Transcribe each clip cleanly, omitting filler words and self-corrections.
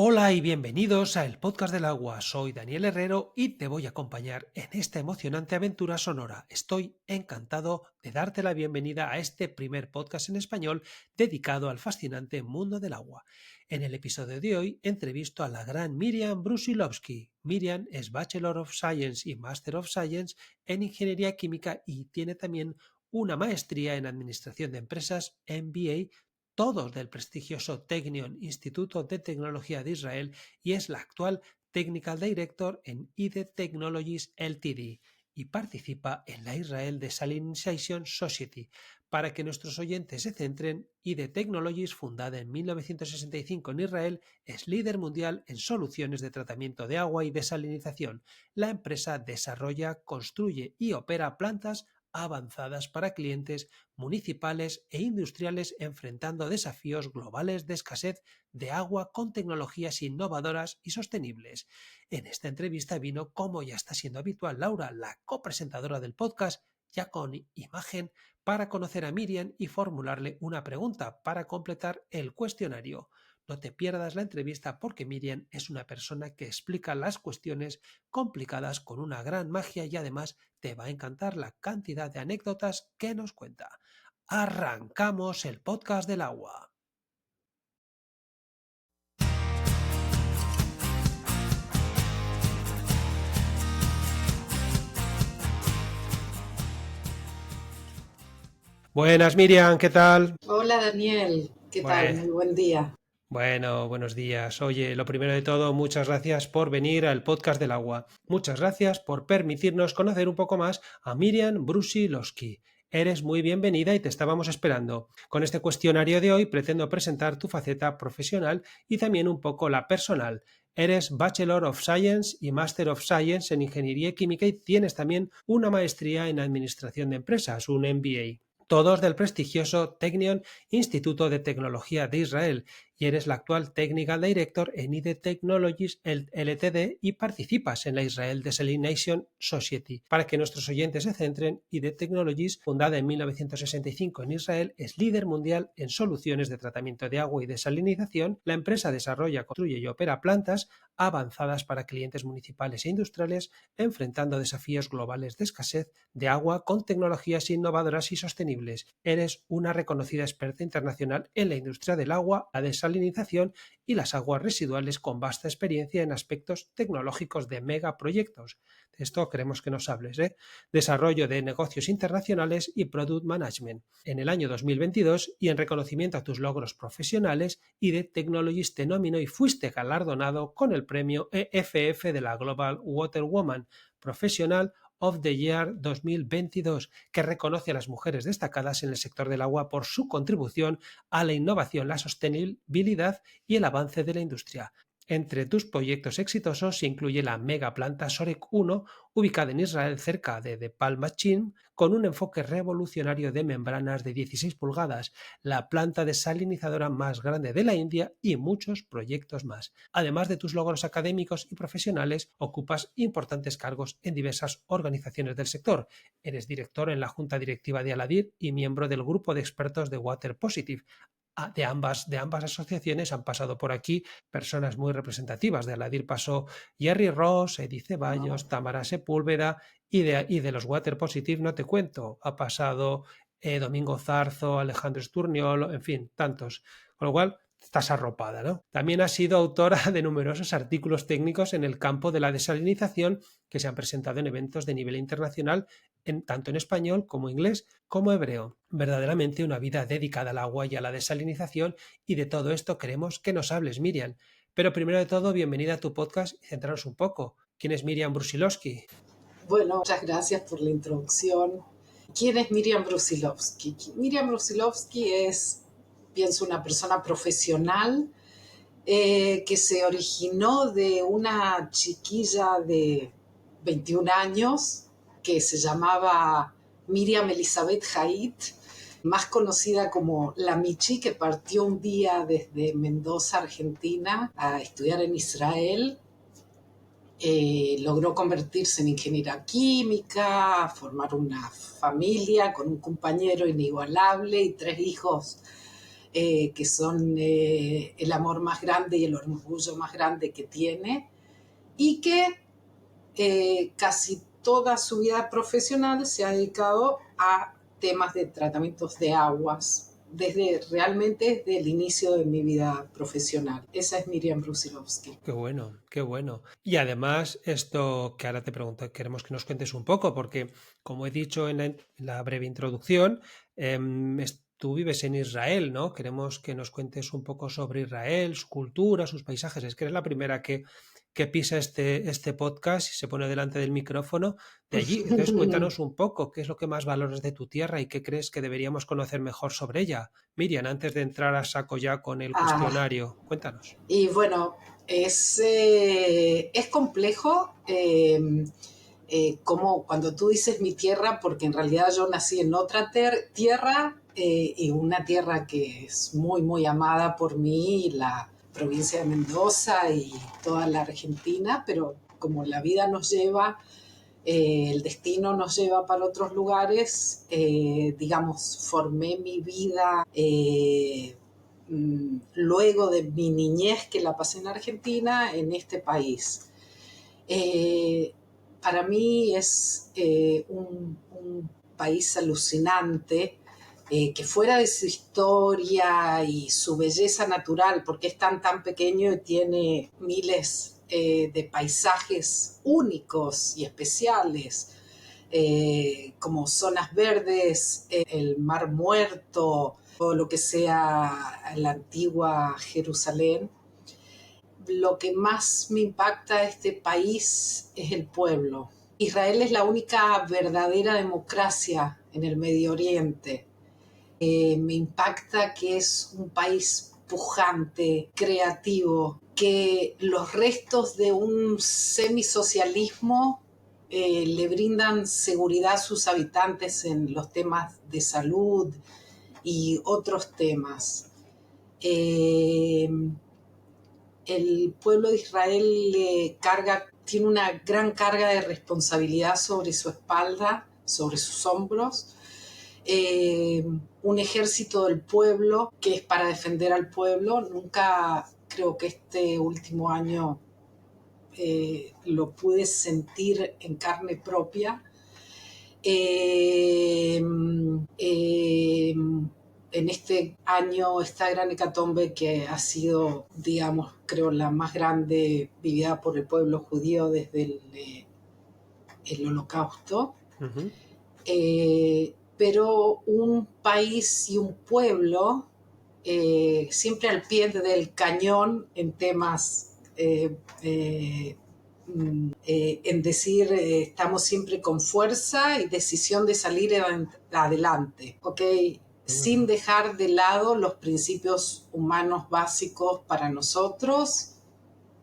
Hola y bienvenidos a el Podcast del Agua. Soy Daniel Herrero y te voy a acompañar en esta emocionante aventura sonora. Estoy encantado de darte la bienvenida a este primer podcast en español dedicado al fascinante mundo del agua. En el episodio de hoy entrevisto a la gran Miriam Brusilovsky. Miriam es Bachelor of Science y Master of Science en Ingeniería Química y tiene también una maestría en Administración de Empresas, MBA, todos del prestigioso Technion Instituto de Tecnología de Israel, y es la actual Technical Director en IDE Technologies Ltd. y participa en la Israel Desalinization Society. Para que nuestros oyentes se centren, IDE Technologies, fundada en 1965 en Israel, es líder mundial en soluciones de tratamiento de agua y desalinización. La empresa desarrolla, construye y opera plantas avanzadas para clientes municipales e industriales enfrentando desafíos globales de escasez de agua con tecnologías innovadoras y sostenibles. En esta entrevista vino, como ya está siendo habitual, Laura, la copresentadora del podcast, ya con imagen, para conocer a Miriam y formularle una pregunta para completar el cuestionario. No te pierdas la entrevista porque Miriam es una persona que explica las cuestiones complicadas con una gran magia y además te va a encantar la cantidad de anécdotas que nos cuenta. Arrancamos el podcast del agua. Buenas, Miriam, ¿qué tal? Hola Daniel, ¿qué tal? Bueno, Muy buen día. bueno, buenos días. Oye, lo primero de todo, muchas gracias por venir al podcast del agua. Muchas gracias por permitirnos conocer un poco más a Miriam Brusilovsky. Eres muy bienvenida y te estábamos esperando. Con este cuestionario de hoy pretendo presentar tu faceta profesional y también un poco la personal. Eres Bachelor of Science y Master of Science en Ingeniería Química y tienes también una maestría en Administración de Empresas, un MBA. Todos del prestigioso Technion Instituto de Tecnología de Israel, y eres la actual Technical Director en IDE Technologies Ltd. Y participas en la Israel Desalination Society. Para que nuestros oyentes se centren, IDE Technologies, fundada en 1965 en Israel, es líder mundial en soluciones de tratamiento de agua y desalinización. La empresa desarrolla, construye y opera plantas avanzadas para clientes municipales e industriales, enfrentando desafíos globales de escasez de agua con tecnologías innovadoras y sostenibles. Eres una reconocida experta internacional en la industria del agua, la desalinización y las aguas residuales, con vasta experiencia en aspectos tecnológicos de megaproyectos. De esto queremos que nos hables, desarrollo de negocios internacionales y product management. En el año 2022, y en reconocimiento a tus logros profesionales, IDE Technologies te nominó y fuiste galardonado con el premio EFF de la Global Water Woman Professional of the Year 2022, que reconoce a las mujeres destacadas en el sector del agua por su contribución a la innovación, la sostenibilidad y el avance de la industria. Entre tus proyectos exitosos se incluye la mega planta Sorek 1, ubicada en Israel cerca de Palmachim, con un enfoque revolucionario de membranas de 16 pulgadas, la planta desalinizadora más grande de la India y muchos proyectos más. Además de tus logros académicos y profesionales, ocupas importantes cargos en diversas organizaciones del sector. Eres director en la Junta Directiva de Aladir y miembro del grupo de expertos de Water Positive. De ambas asociaciones han pasado por aquí personas muy representativas. De Aladir pasó Jerry Ross, Edith Wow. Ceballos, Tamara Sepúlveda, y de los Water Positive no te cuento. Ha pasado Domingo Zarzo, Alejandro Sturniolo, en fin, tantos. Con lo cual, estás arropada, ¿no? También ha sido autora de numerosos artículos técnicos en el campo de la desalinización que se han presentado en eventos de nivel internacional, tanto en español como inglés como hebreo. Verdaderamente una vida dedicada al agua y a la desalinización, y de todo esto queremos que nos hables, Miriam. Pero primero de todo, bienvenida a tu podcast y centrarnos un poco. ¿Quién es Miriam Brusilovsky? Bueno, muchas gracias por la introducción. ¿Quién es Miriam Brusilovsky? Miriam Brusilovsky es, pienso, una persona profesional que se originó de una chiquilla de 21 años que se llamaba Miriam Elizabeth Haidt, más conocida como la Michi, que partió un día desde Mendoza, Argentina, a estudiar en Israel. Logró convertirse en ingeniera química, formar una familia con un compañero inigualable y 3 hijos que son el amor más grande y el orgullo más grande que tiene, y que casi toda su vida profesional se ha dedicado a temas de tratamientos de aguas, realmente desde el inicio de mi vida profesional. Esa es Miriam Brusilovsky. Qué bueno, qué bueno. Y además, esto que ahora te pregunto, queremos que nos cuentes un poco, porque como he dicho en la breve introducción, tú vives en Israel, ¿no? Queremos que nos cuentes un poco sobre Israel, su cultura, sus paisajes. Es que eres la primera que pisa este podcast y se pone delante del micrófono de allí. Entonces, cuéntanos un poco qué es lo que más valoras de tu tierra y qué crees que deberíamos conocer mejor sobre ella. Miriam, antes de entrar a saco ya con el Ah, cuestionario, cuéntanos. y bueno, es complejo como cuando tú dices mi tierra, porque en realidad yo nací en otra tierra y una tierra que es muy, muy amada por mí, la provincia de Mendoza y toda la Argentina, pero como la vida nos lleva, el destino nos lleva para otros lugares, digamos, formé mi vida luego de mi niñez que la pasé en Argentina, en este país. Eh, para mí es un país alucinante, que fuera de su historia y su belleza natural, porque es tan pequeño y tiene miles de paisajes únicos y especiales, como zonas verdes, el Mar Muerto, o lo que sea la antigua Jerusalén. Lo que más me impacta de este país es el pueblo. Israel es la única verdadera democracia en el Medio Oriente. Me impacta que es un país pujante, creativo, que los restos de un semisocialismo le brindan seguridad a sus habitantes en los temas de salud y otros temas. Eh, el pueblo de Israel tiene una gran carga de responsabilidad sobre su espalda, sobre sus hombros. Un ejército del pueblo que es para defender al pueblo. Nunca creo que este último año lo pude sentir en carne propia. Eh, eh, en este año, esta gran hecatombe que ha sido, digamos, creo la más grande vivida por el pueblo judío desde el Holocausto, Ujú. pero un país y un pueblo siempre al pie del cañón en temas en decir estamos siempre con fuerza y decisión de salir adelante, ¿ok? Qué Sin bueno. dejar de lado los principios humanos básicos para nosotros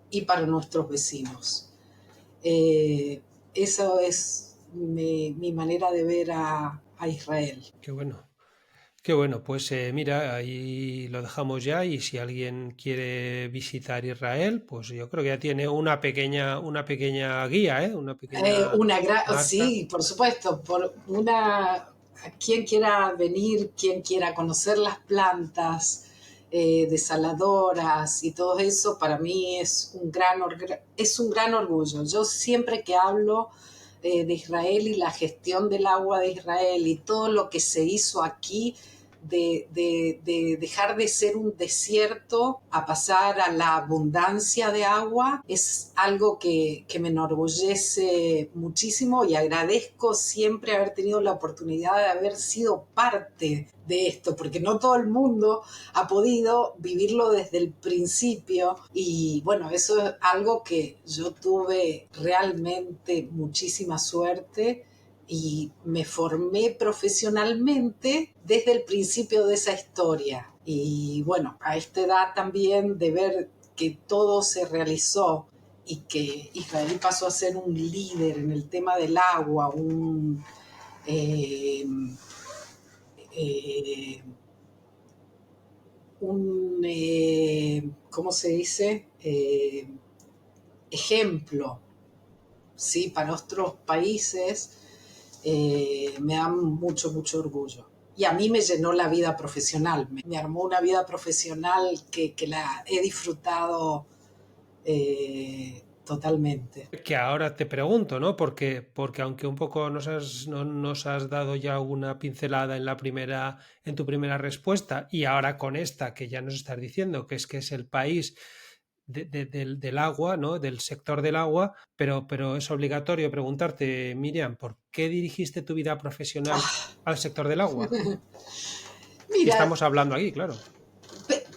y para nuestros vecinos. Eh, Eso es mi manera de ver a Israel. Qué bueno. Qué bueno, pues mira, ahí lo dejamos ya y si alguien quiere visitar Israel, pues yo creo que ya tiene una pequeña guía, ¿eh? Una pequeña Marta. Sí, por supuesto, quien quiera venir, quien quiera conocer las plantas desaladoras y todo eso, para mí es un gran orgullo. Yo siempre que hablo de Israel y la gestión del agua de Israel y todo lo que se hizo aquí, de dejar de ser un desierto a pasar a la abundancia de agua, es algo que me enorgullece muchísimo y agradezco siempre haber tenido la oportunidad de haber sido parte de esto, porque no todo el mundo ha podido vivirlo desde el principio y bueno, eso es algo que yo tuve realmente muchísima suerte y me formé profesionalmente desde el principio de esa historia. Y bueno, a esta edad también de ver que todo se realizó y que Israel pasó a ser un líder en el tema del agua, eh, eh, ¿cómo se dice? Ejemplo, ¿sí? Para otros países, me da mucho, mucho orgullo. y a mí me llenó la vida profesional, me armó una vida profesional que la he disfrutado totalmente. Que ahora te pregunto, ¿no? Porque aunque un poco nos has dado ya una pincelada en en tu primera respuesta, y ahora con esta que ya nos estás diciendo, que es el país del agua, ¿no? Del sector del agua, pero es obligatorio preguntarte, Miriam, ¿por qué dirigiste tu vida profesional al sector del agua? Si Mira, estamos hablando aquí, claro.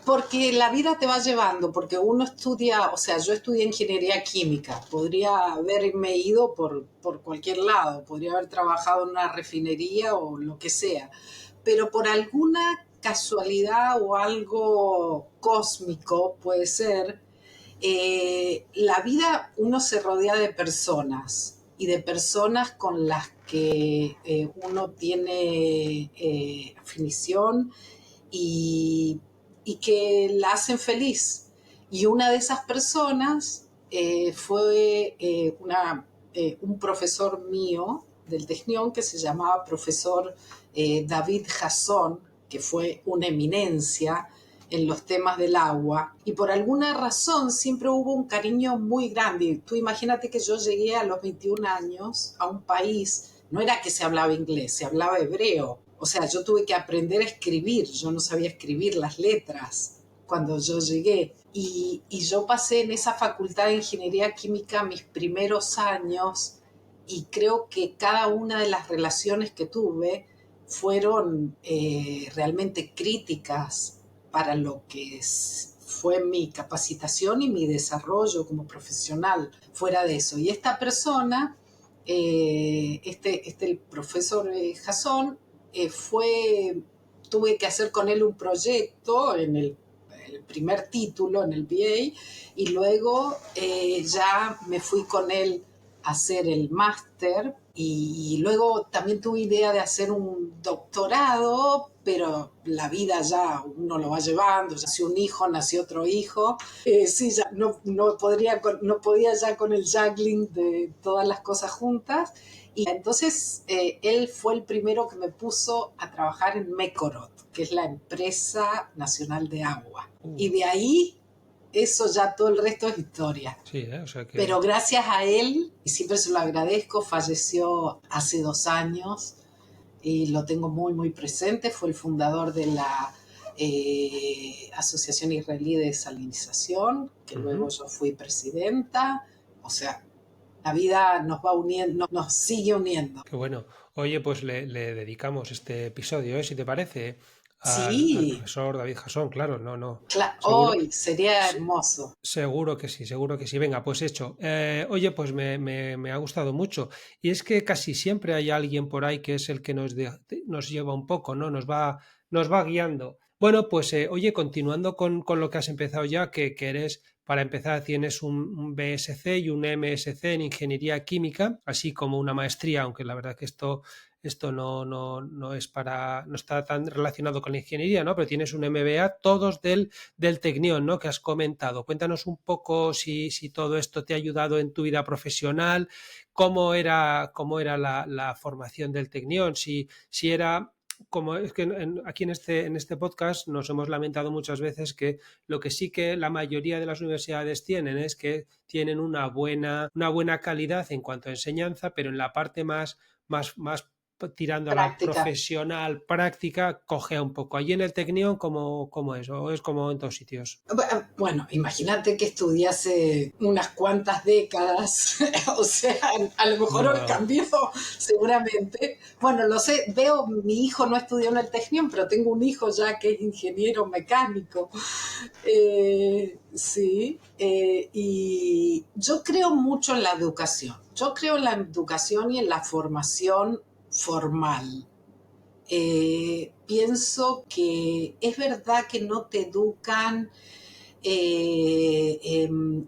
porque la vida te va llevando, porque uno estudia, o sea, yo estudié ingeniería química, podría haberme ido por cualquier lado, podría haber trabajado en una refinería o lo que sea, pero por alguna casualidad o algo cósmico puede ser, la vida uno se rodea de personas y de personas con las que uno tiene afinición y, y que la hacen feliz. Y una de esas personas fue un profesor mío del Technion que se llamaba profesor David Jasson, que fue una eminencia en los temas del agua, y por alguna razón siempre hubo un cariño muy grande. Tú imagínate que yo llegué a los 21 años a un país, no era que se hablaba inglés, se hablaba hebreo. O sea, yo tuve que aprender a escribir, yo no sabía escribir las letras cuando yo llegué. Y yo pasé en esa facultad de ingeniería química mis primeros años y creo que cada una de las relaciones que tuve fueron realmente críticas para lo que fue mi capacitación y mi desarrollo como profesional fuera de eso. Y esta persona, el profesor Jasón, tuve que hacer con él un proyecto en el primer título, en el BA, y luego ya me fui con él a hacer el máster y luego también tuve idea de hacer un doctorado, pero la vida ya uno lo va llevando, ya nació un hijo, nació otro hijo, sí, ya no podía ya con el juggling de todas las cosas juntas, y entonces él fue el primero que me puso a trabajar en Mekorot, que es la empresa nacional de agua. Y de ahí, eso ya todo el resto es historia. Sí, o sea que... Pero gracias a él, y siempre se lo agradezco, falleció hace 2 años y lo tengo muy, muy presente. Fue el fundador de la Asociación Israelí de Desalinización, que luego yo fui presidenta. O sea, la vida nos va uniendo, nos sigue uniendo. Qué bueno. Oye, pues le dedicamos este episodio, ¿eh? Si te parece, al Sí, profesor David Jasón, claro, seguro, hoy sería hermoso. seguro que sí, seguro que sí. Venga, pues hecho. Oye, pues me ha gustado mucho. Y es que casi siempre hay alguien por ahí que es el que nos lleva un poco, ¿no? Nos va guiando. Bueno, pues oye, continuando con lo que has empezado ya, que eres, para empezar, tienes un BSc y un MSc en Ingeniería Química, así como una maestría, aunque la verdad que esto no es no está tan relacionado con la ingeniería, ¿no? Pero tienes un MBA, todos del Tecnión, ¿no? Que has comentado. Cuéntanos un poco si todo esto te ha ayudado en tu vida profesional, cómo era la formación del Tecnión, si era como es que aquí en este podcast nos hemos lamentado muchas veces que lo que sí que la mayoría de las universidades tienen es que tienen una buena calidad en cuanto a enseñanza, pero en la parte más tirando a la Práctica. profesional práctica, cogea un poco. Allí en el Tecnión, ¿cómo es? ¿O es como en todos sitios? Bueno, imagínate que estudié hace unas cuantas décadas, o sea, a lo mejor No, cambió seguramente. Bueno, lo sé, veo, mi hijo no estudió en el Technion, pero tengo un hijo ya que es ingeniero mecánico. Sí, y yo creo mucho en la educación. Yo creo en la educación y en la formación formal. Pienso que es verdad que no te educan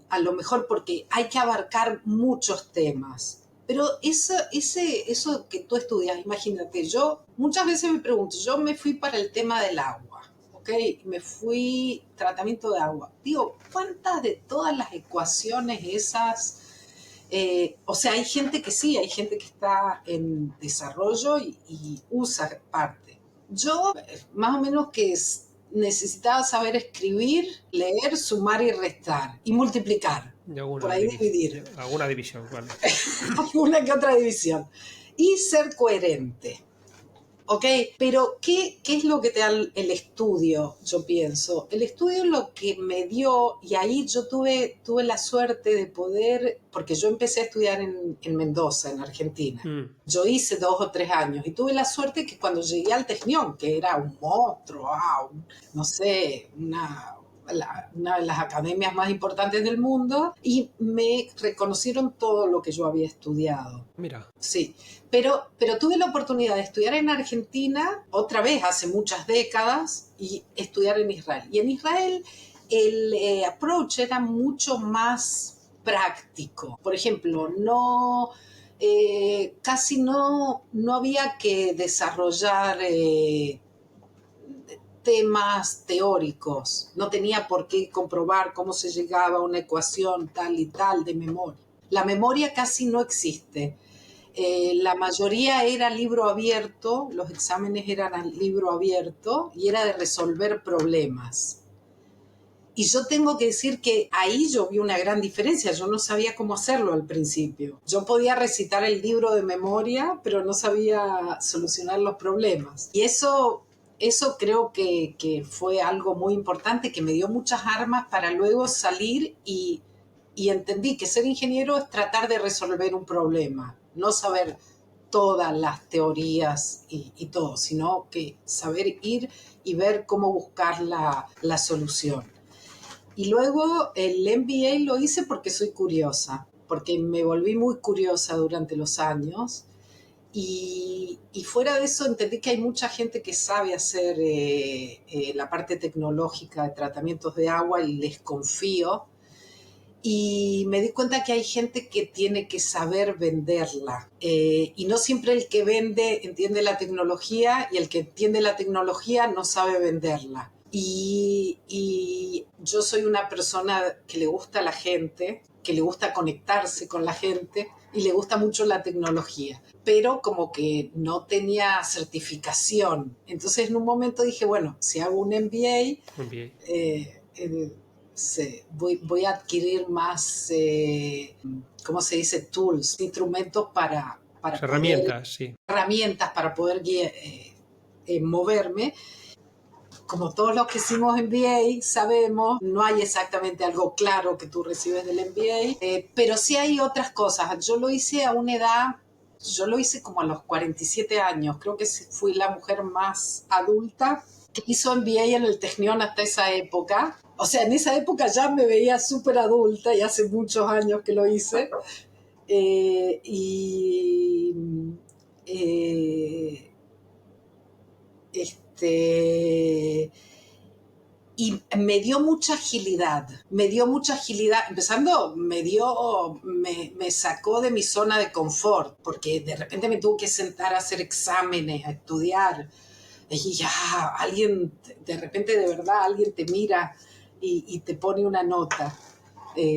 a lo mejor porque hay que abarcar muchos temas. Pero eso que tú estudias, imagínate, yo muchas veces me pregunto, yo me fui para el tema del agua, ¿ok? Me fui tratamiento de agua. Digo, ¿cuántas de todas las ecuaciones esas? O sea, hay gente que está en desarrollo y usa parte. Yo más o menos necesitaba saber escribir, leer, sumar y restar y multiplicar. Y Por ahí dividir. alguna división, vale. Alguna que otra división. Y ser coherente. ¿Ok? Pero ¿qué es lo que te da el estudio? Yo pienso. El estudio lo que me dio, y ahí yo tuve la suerte de poder, porque yo empecé a estudiar en Mendoza, en Argentina. Yo hice 2 o 3 años y tuve la suerte que cuando llegué al Technion, que era un monstruo, no sé, una de las academias más importantes del mundo, y me reconocieron todo lo que yo había estudiado. Mira. Sí, pero tuve la oportunidad de estudiar en Argentina, otra vez hace muchas décadas, y estudiar en Israel. Y en Israel el approach era mucho más práctico. Por ejemplo, casi no había que desarrollar temas teóricos. No tenía por qué comprobar cómo se llegaba a una ecuación tal y tal de memoria. La memoria casi no existe. La mayoría era libro abierto, los exámenes eran al libro abierto y era de resolver problemas. Y yo tengo que decir que ahí yo vi una gran diferencia. Yo no sabía cómo hacerlo al principio. Yo podía recitar el libro de memoria, pero no sabía solucionar los problemas. Y eso creo que fue algo muy importante, que me dio muchas armas para luego salir y entendí que ser ingeniero es tratar de resolver un problema, no saber todas las teorías y todo, sino que saber ir y ver cómo buscar la solución. Y luego el MBA lo hice porque soy curiosa, porque me volví muy curiosa durante los años. Y fuera de eso entendí que hay mucha gente que sabe hacer la parte tecnológica de tratamientos de agua y les confío. Y me di cuenta que hay gente que tiene que saber venderla. Y no siempre el que vende entiende la tecnología y el que entiende la tecnología no sabe venderla. Y yo soy una persona que le gusta a la gente, que le gusta conectarse con la gente y le gusta mucho la tecnología, pero como que no tenía certificación. Entonces en un momento dije, bueno, si hago un MBA, voy a adquirir más, ¿cómo se dice? Tools, instrumentos Herramientas, sí. herramientas para poder moverme. Como todos los que hicimos MBA sabemos, no hay exactamente algo claro que tú recibes del MBA, pero sí hay otras cosas. Yo lo hice a una edad, yo lo hice como a los 47 años, creo que fui la mujer más adulta que hizo MBA en el Technion hasta esa época. O sea, en esa época ya me veía súper adulta y hace muchos años que lo hice. Y me dio mucha agilidad, empezando me sacó de mi zona de confort, porque de repente me tuve que sentar a hacer exámenes, a estudiar, y ya de repente de verdad alguien te mira y te pone una nota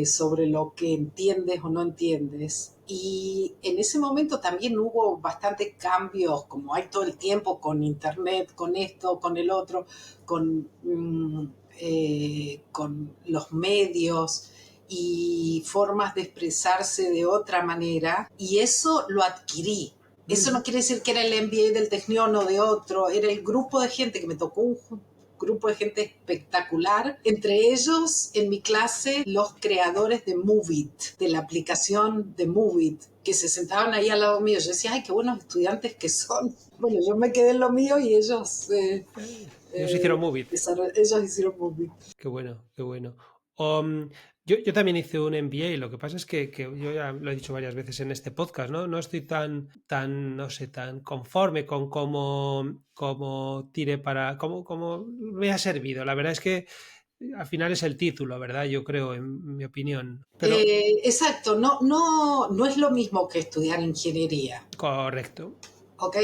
sobre lo que entiendes o no entiendes. Y en ese momento también hubo bastantes cambios, como hay todo el tiempo con internet, con esto, con el otro, con los medios y formas de expresarse de otra manera, y eso lo adquirí. Eso no quiere decir que era el MBA del Technion o de otro, era el grupo de gente que me tocó, un grupo de gente espectacular, entre ellos en mi clase los creadores de Moveit, de la aplicación de Moveit, que se sentaban ahí al lado mío. Yo decía, ay, qué buenos estudiantes que son. Bueno, yo me quedé en lo mío y ellos hicieron Moveit. Ellos hicieron Moveit. Qué bueno, qué bueno. Yo también hice un MBA, lo que pasa es que yo ya lo he dicho varias veces en este podcast, ¿no? No estoy no sé, tan conforme con cómo tiré cómo me ha servido. La verdad es que al final es el título, ¿verdad? Yo creo, en mi opinión. Pero, Exacto, no es lo mismo que estudiar ingeniería. correcto. Ok,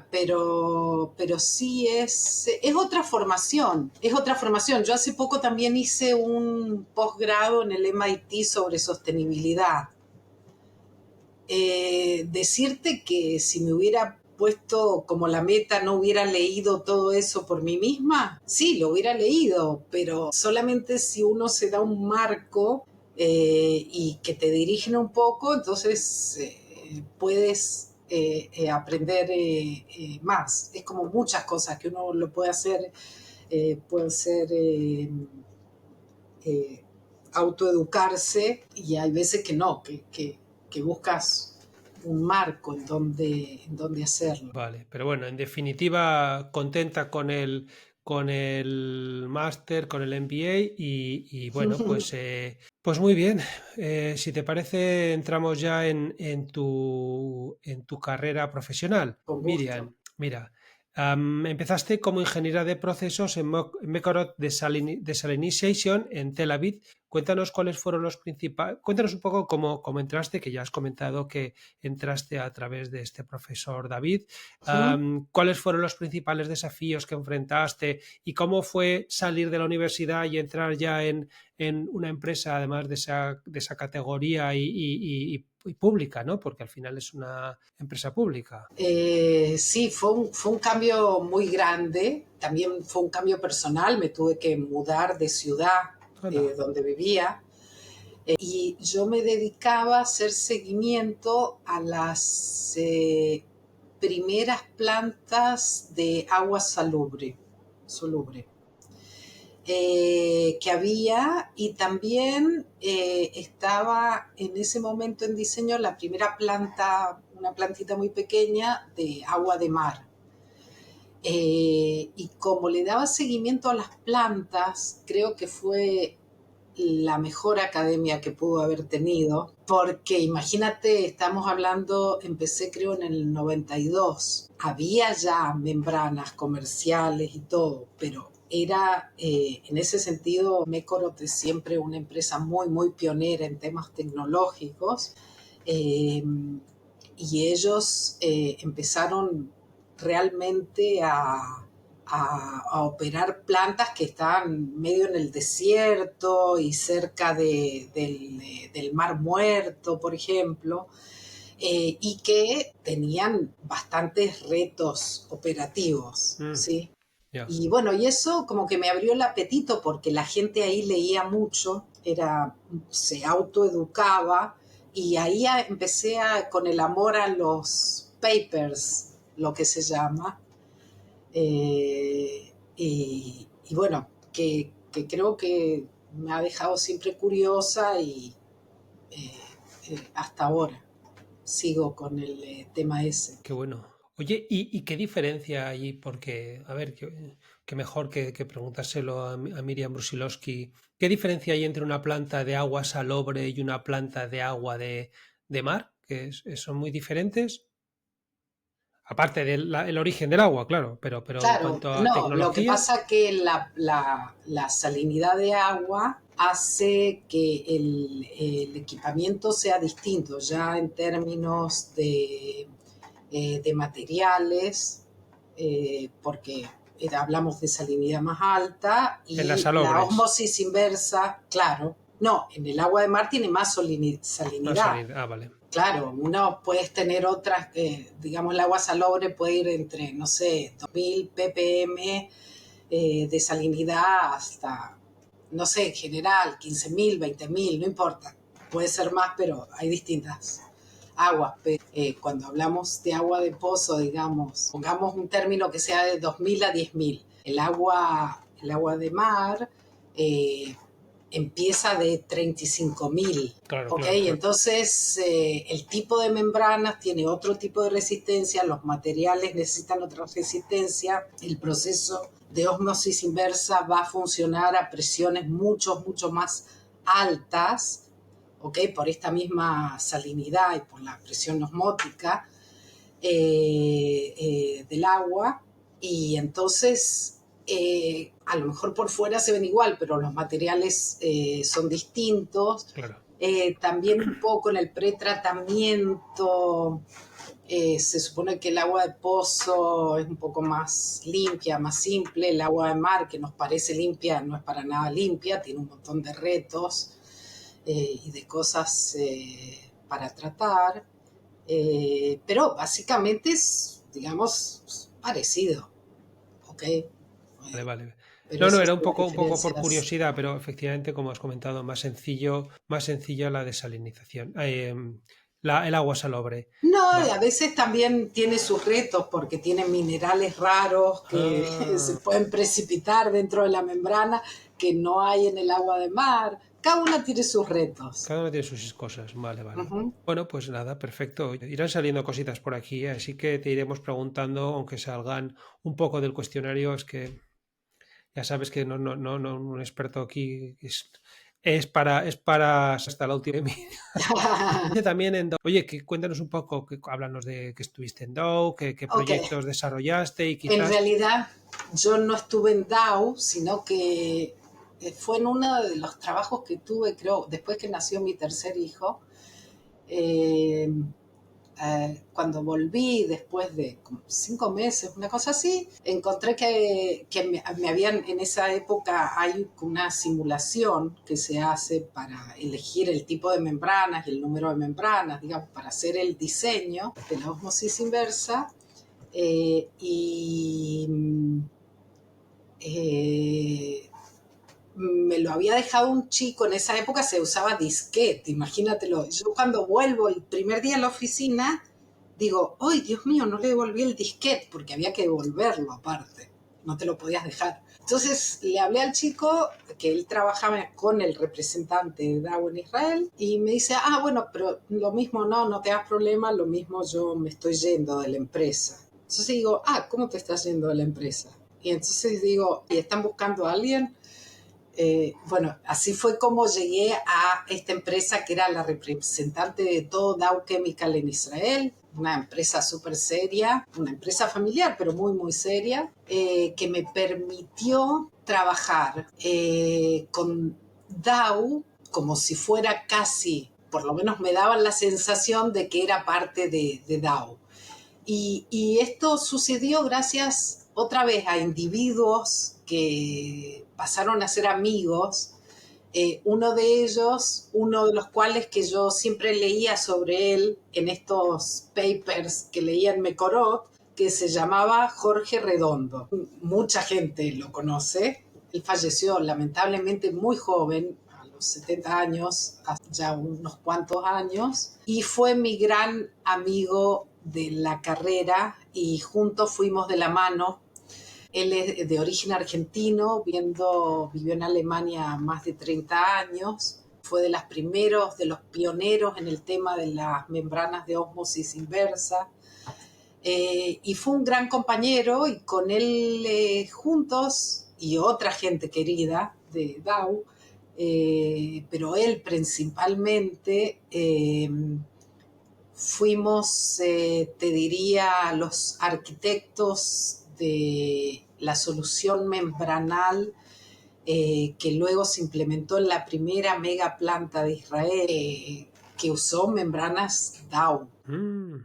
pero sí es otra formación, es otra formación. Yo hace poco también hice un posgrado en el MIT sobre sostenibilidad. Decirte que si me hubiera puesto como la meta, no hubiera leído todo eso por mí misma? Sí, lo hubiera leído, pero solamente si uno se da un marco y que te dirigen un poco, entonces puedes aprender más. Es como muchas cosas que uno lo puede hacer, puede ser eh, autoeducarse, y hay veces que no, que buscas un marco en donde hacerlo. Vale, pero bueno, en definitiva, contenta con el máster, con el MBA y bueno, pues muy bien. Si te parece, entramos ya en tu carrera profesional. Con gusto. Miriam, mira, empezaste como ingeniera de procesos en Mekorot Desalinization en Tel Aviv. Cuéntanos cuáles fueron los principales, cuéntanos un poco cómo entraste, que ya has comentado que entraste a través de este profesor David. ¿Cuáles fueron los principales desafíos que enfrentaste y cómo fue salir de la universidad y entrar ya en una empresa, además de esa categoría y pública, ¿no? Porque al final es una empresa pública. Sí, fue un cambio muy grande, también fue un cambio personal, me tuve que mudar de ciudad Anda. donde vivía, y yo me dedicaba a hacer seguimiento a las primeras plantas de agua soluble que había, y también estaba en ese momento en diseño la primera planta, una plantita muy pequeña de agua de mar. Y como le daba seguimiento a las plantas, creo que fue la mejor academia que pudo haber tenido, porque imagínate, estamos hablando, empecé creo en el 92, había ya membranas comerciales y todo, pero era, en ese sentido, Mekorot es siempre una empresa muy, muy pionera en temas tecnológicos, eh, y ellos empezaron realmente a operar plantas que estaban medio en el desierto y cerca del Mar Muerto, por ejemplo, y que tenían bastantes retos operativos, Mm, ¿sí? ya. Y bueno, y eso como que me abrió el apetito porque la gente ahí leía mucho, se autoeducaba, y ahí empecé con el amor a los papers, lo que se llama, y bueno, que creo que me ha dejado siempre curiosa, y eh, hasta ahora sigo con el tema ese. Qué bueno. Oye, ¿y qué diferencia hay? Porque, a ver, que mejor que preguntárselo a Miriam Brusilowski. ¿Qué diferencia hay entre una planta de agua salobre y una planta de agua de mar? Son muy diferentes. Aparte del el origen del agua, claro, pero en Claro, cuanto a no, lo que tecnología, pasa que la salinidad de agua hace que el equipamiento sea distinto, ya en términos de materiales, porque hablamos de salinidad más alta, en las y la salobres, ósmosis inversa, claro, no, en el agua de mar tiene más más salinidad. salir. Ah, vale. Claro, uno puedes tener otras que, digamos, el agua salobre puede ir entre, no sé, 2000 ppm de salinidad hasta, no sé, en general, 15.000, 20.000, no importa. Puede ser más, pero hay distintas aguas. Pero, cuando hablamos de agua de pozo, digamos, pongamos un término que sea de 2.000 a 10.000. El agua de mar eh, empieza de 35.000. Claro, ¿Ok? claro, claro. Entonces, el tipo de membranas tiene otro tipo de resistencia, los materiales necesitan otra resistencia, el proceso de ósmosis inversa va a funcionar a presiones mucho, mucho más altas, ¿ok? Por esta misma salinidad y por la presión osmótica del agua, y entonces a lo mejor por fuera se ven igual, pero los materiales son distintos. Claro. También un poco en el pretratamiento, se supone que el agua de pozo es un poco más limpia, más simple. El agua de mar, que nos parece limpia, no es para nada limpia, tiene un montón de retos y de cosas para tratar. Pero básicamente digamos, parecido, ¿ok? Vale, vale. Pero No, no, esas era son las un poco por diferencias. curiosidad, pero efectivamente, como has comentado, más sencilla la desalinización. El agua salobre. No, y Va. a veces también tiene sus retos porque tiene minerales raros que se Ah, pueden precipitar dentro de la membrana que no hay en el agua de mar. Cada una tiene sus retos. cada uno tiene sus cosas. Vale, vale. Ujú. Bueno, pues nada, perfecto. Irán saliendo cositas por aquí, así que te iremos preguntando, aunque salgan un poco del cuestionario, es que ya sabes que no, un experto aquí es para hasta la última. También oye, cuéntanos un poco, háblanos de que estuviste en Dow, qué Ok, proyectos desarrollaste y en quizás, realidad yo no estuve en DAO, sino que fue en uno de los trabajos que tuve, creo, después que nació mi tercer hijo. Eh, Cuando volví después de como 5 meses, una cosa así, encontré que me habían, en esa época hay una simulación que se hace para elegir el tipo de membranas y el número de membranas, digamos, para hacer el diseño de la ósmosis inversa. Y eh, me lo había dejado un chico, en esa época se usaba disquete, imagínatelo. Yo cuando vuelvo el primer día a la oficina, digo, ¡ay, Dios mío, no le devolví el disquete! Porque había que devolverlo aparte, no te lo podías dejar. Entonces le hablé al chico, que él trabajaba con el representante de DAO en Israel, y me dice, bueno, pero lo mismo no te hagas problema, lo mismo yo me estoy yendo de la empresa. Entonces digo, ¿cómo te estás yendo de la empresa? Y entonces digo, ¿y están buscando a alguien? Bueno, así fue como llegué a esta empresa que era la representante de todo Dow Chemical en Israel, una empresa súper seria, una empresa familiar, pero muy, muy seria, que me permitió trabajar con Dow como si fuera casi, por lo menos me daban la sensación de que era parte de Dow. Y esto sucedió gracias otra vez a individuos que pasaron a ser amigos. Uno de ellos, uno de los cuales que yo siempre leía sobre él en estos papers que leía en Mecorot, que se llamaba Jorge Redondo. Mucha gente lo conoce. Él falleció lamentablemente muy joven, a los 70 años, hace ya unos cuantos años, y fue mi gran amigo de la carrera y juntos fuimos de la mano. Él es de origen argentino, vivió en Alemania más de 30 años, fue de los pioneros en el tema de las membranas de ósmosis inversa, y fue un gran compañero y con él juntos y otra gente querida de Dow, pero él principalmente, fuimos, te diría, los arquitectos de la solución membranal que luego se implementó en la primera mega planta de Israel, que usó membranas Dow. mm,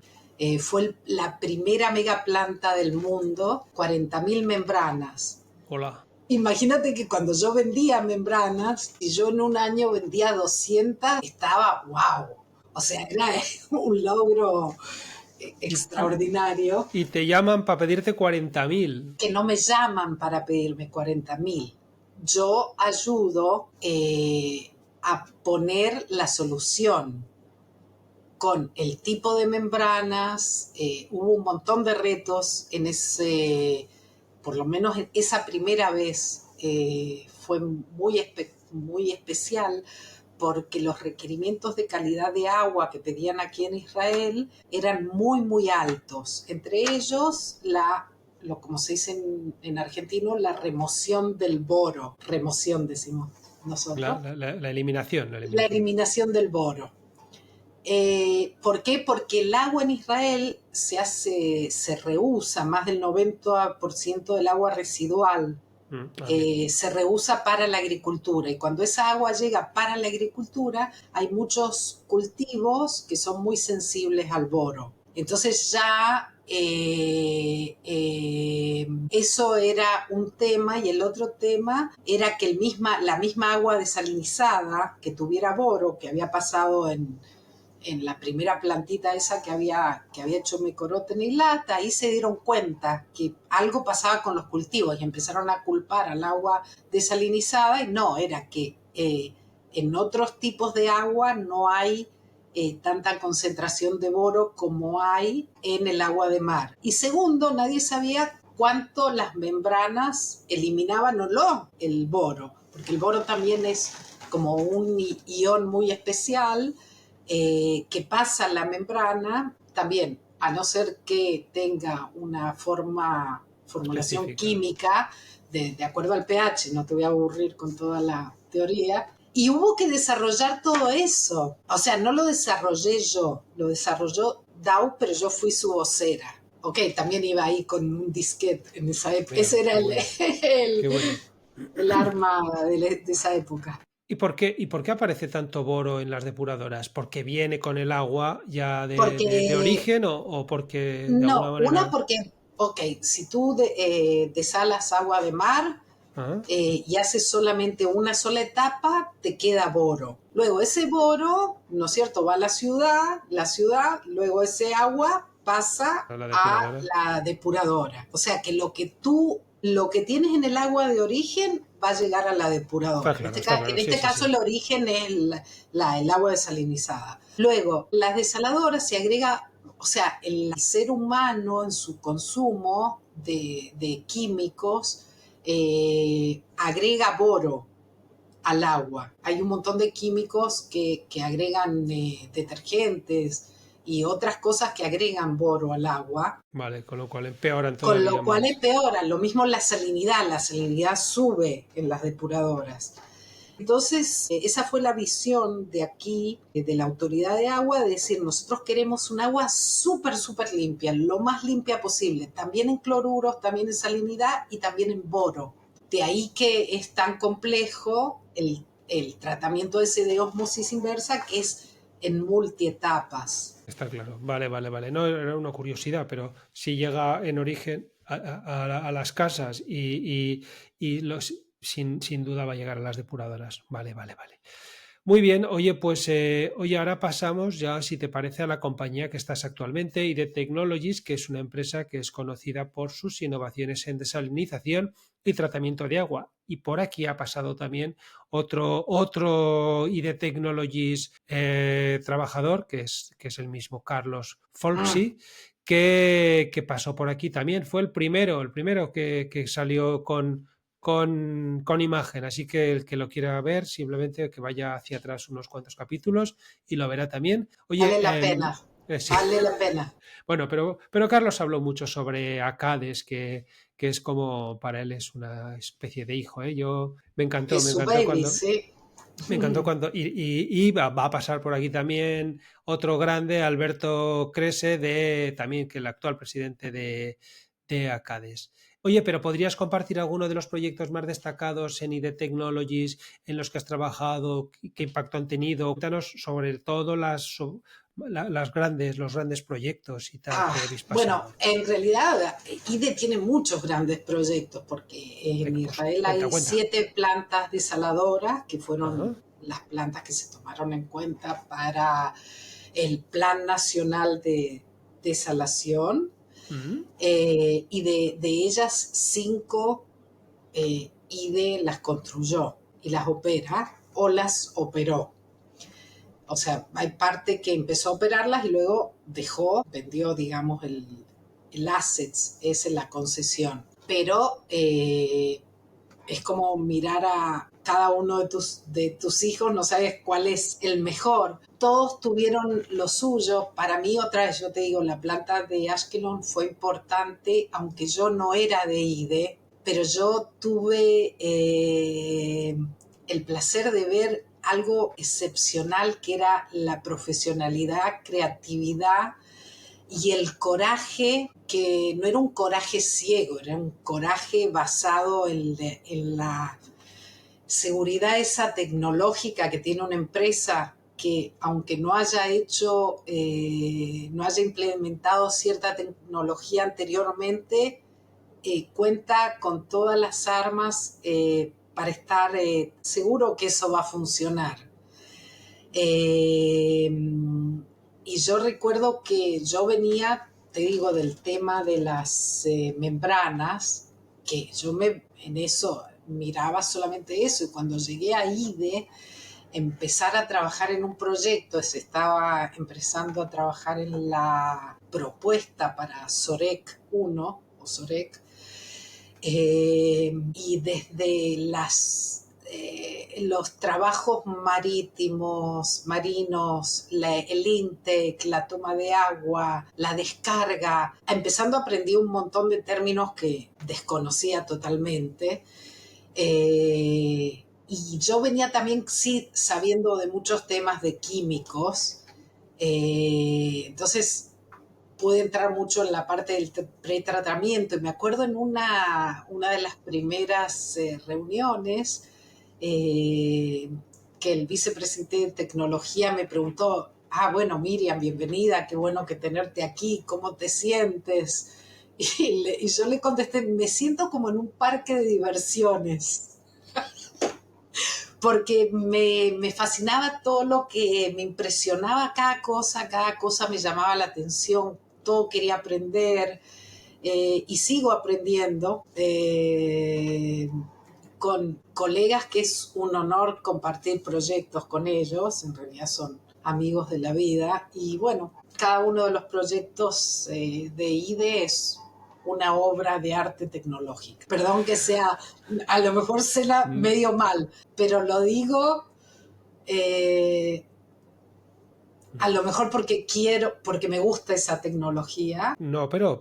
La primera mega planta del mundo, 40.000 membranas. hola. Imagínate que cuando yo vendía membranas, y yo en un año vendía 200, estaba wow. O sea, era un logro Y, extraordinario, y te llaman para pedirte 40.000. que no me llaman para pedirme 40.000. Yo ayudo a poner la solución con el tipo de membranas. Hubo un montón de retos en por lo menos en esa primera vez. Fue muy especial porque los requerimientos de calidad de agua que pedían aquí en Israel eran muy, muy altos. Entre ellos, como se dice en argentino, la remoción del boro. Remoción, decimos nosotros. La eliminación, la La eliminación. eliminación del boro. ¿Por qué? Porque el agua en Israel se reusa, más del 90% del agua residual Bien. se reusa para la agricultura, y cuando esa agua llega para la agricultura hay muchos cultivos que son muy sensibles al boro. Entonces ya eso era un tema, y el otro tema era que la misma agua desalinizada que tuviera boro, que había pasado en la primera plantita esa que había hecho Mecoroten y Lata, ahí se dieron cuenta que algo pasaba con los cultivos y empezaron a culpar al agua desalinizada, y no, era que en otros tipos de agua no hay tanta concentración de boro como hay en el agua de mar. Y segundo, nadie sabía cuánto las membranas eliminaban o no el boro, porque el boro también es como un ion muy especial que pasa la membrana, también, a no ser que tenga una formulación Específica. química de acuerdo al pH, no te voy a aburrir con toda la teoría, y hubo que desarrollar todo eso. O sea, no lo desarrollé yo, lo desarrolló Dow, pero yo fui su vocera. Ok, también iba ahí con un disquete en esa época. Mira, Ese era qué bueno, el, qué bueno. el arma de esa época. Y por qué aparece tanto boro en las depuradoras? ¿Porque viene con el agua ya de Porque origen o porque de alguna no, una manera... porque, ok, si tú desalas agua de mar Ah, y haces solamente una sola etapa, te queda boro. Luego ese boro, ¿no es cierto?, va a la ciudad, luego ese agua pasa a la a depuradora. la depuradora. O sea que lo que tienes en el agua de origen va a llegar a la depuradora. Está En claro, sí, este sí, caso sí. el origen es el agua desalinizada. Luego, las desaladoras se agrega, o sea, el ser humano en su consumo de químicos agrega boro al agua. Hay un montón de químicos que agregan detergentes y otras cosas que agregan boro al agua, Vale, con lo cual empeoran con todavía lo cual más. empeora. Lo mismo la salinidad sube en las depuradoras. Entonces, esa fue la visión de aquí, de la autoridad de agua, de decir, nosotros queremos un agua súper, súper limpia, lo más limpia posible, también en cloruros, también en salinidad y también en boro. De ahí que es tan complejo el tratamiento ese de ósmosis inversa, que es en multietapas. Está claro. Vale, vale, vale. No era una curiosidad, pero si llega en origen a las casas y sin duda va a llegar a las depuradoras. Vale, vale, vale. Muy bien, oye, pues oye, ahora pasamos ya, si te parece, a la compañía que estás actualmente, ID Technologies, que es una empresa que es conocida por sus innovaciones en desalinización y tratamiento de agua. Y por aquí ha pasado también otro ID Technologies trabajador, que es el mismo Carlos Mm. Folksi, que pasó por aquí también. Fue el primero que salió con imagen, así que el que lo quiera ver, simplemente que vaya hacia atrás unos cuantos capítulos y lo verá también. Oye, Vale la pena, sí. vale la pena. Bueno, pero Carlos habló mucho sobre Acades, que es como para él es una especie de hijo, ¿eh? Es Me su encantó baby, cuando, sí. y va a pasar por aquí también otro grande, Alberto Crese, también que el actual presidente de Acades. Oye, pero ¿podrías compartir alguno de los proyectos más destacados en ID Technologies en los que has trabajado? ¿Qué impacto han tenido? Cuéntanos sobre todo los grandes proyectos y tal Ah, que habéis bueno, pasado. en realidad IDE tiene muchos grandes proyectos porque en Venga, pues Israel cuenta, hay cuenta. 7 plantas desaladoras que fueron Ajá. las plantas que se tomaron en cuenta para el Plan Nacional de Desalación, Mm. y de ellas 5 IDE las construyó y las opera o las operó. O sea, hay parte que empezó a operarlas y luego vendió, digamos, el assets, esa es la concesión. Pero es como mirar a cada uno de tus hijos, no sabes cuál es el mejor. Todos tuvieron lo suyo. Para mí, otra vez, yo te digo, la planta de Ashkelon fue importante, aunque yo no era de IDE, pero yo tuve el placer de ver algo excepcional que era la profesionalidad, creatividad y el coraje, que no era un coraje ciego, era un coraje basado en la seguridad esa tecnológica que tiene una empresa que aunque no haya no haya implementado cierta tecnología anteriormente, cuenta con todas las armas para estar seguro que eso va a funcionar. Eh, y yo recuerdo que yo venía, te digo, del tema de las membranas, que yo en eso miraba solamente eso, y cuando llegué a IDE, empezar a trabajar en un proyecto, se estaba empezando a trabajar en la propuesta para SOREC 1 o SOREC, y desde los trabajos marítimos, marinos, el intake, la toma de agua, la descarga, empezando aprendí un montón de términos que desconocía totalmente. Y yo venía también, sí, sabiendo de muchos temas de químicos, entonces pude entrar mucho en la parte del pretratamiento. Y me acuerdo en una de las primeras reuniones que el vicepresidente de tecnología me preguntó, bueno, Miriam, bienvenida, qué bueno que tenerte aquí, ¿cómo te sientes? Y yo le contesté, me siento como en un parque de diversiones, porque me fascinaba todo lo que me impresionaba, cada cosa me llamaba la atención, todo quería aprender, y sigo aprendiendo con colegas que es un honor compartir proyectos con ellos, en realidad son amigos de la vida, y bueno, cada uno de los proyectos de IDE es una obra de arte tecnológica. Perdón que sea, a lo mejor suena medio mal, pero lo digo a lo mejor porque porque me gusta esa tecnología. No, pero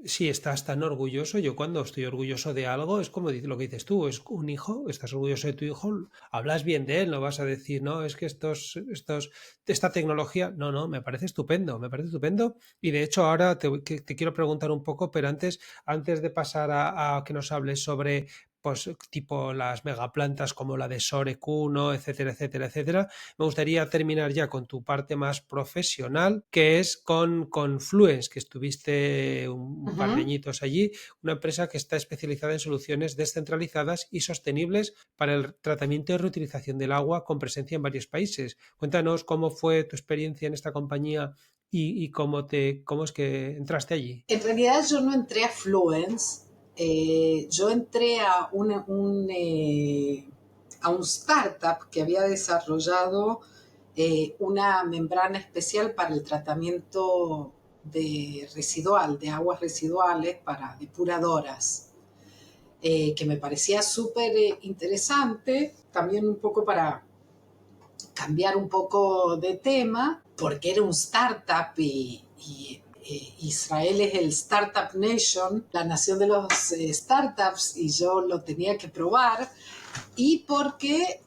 si estás tan orgulloso, yo cuando estoy orgulloso de algo, es como lo que dices tú, es un hijo, estás orgulloso de tu hijo, hablas bien de él, no vas a decir, no, es que esta tecnología, no, me parece estupendo, y de hecho ahora te quiero preguntar un poco, pero antes de pasar a que nos hables sobre pues tipo las megaplantas como la de Sorek 1, etcétera, etcétera, etcétera. Me gustaría terminar ya con tu parte más profesional, que es con Fluence, que estuviste un par de Uh-huh. añitos allí, una empresa que está especializada en soluciones descentralizadas y sostenibles para el tratamiento y reutilización del agua con presencia en varios países. Cuéntanos cómo fue tu experiencia en esta compañía y cómo es que entraste allí. En realidad yo no entré a Fluence, yo entré a un startup que había desarrollado una membrana especial para el tratamiento de aguas residuales para depuradoras, que me parecía súper interesante, también un poco para cambiar un poco de tema, porque era un startup y Israel es el Startup Nation, la nación de los startups, y yo lo tenía que probar, y porque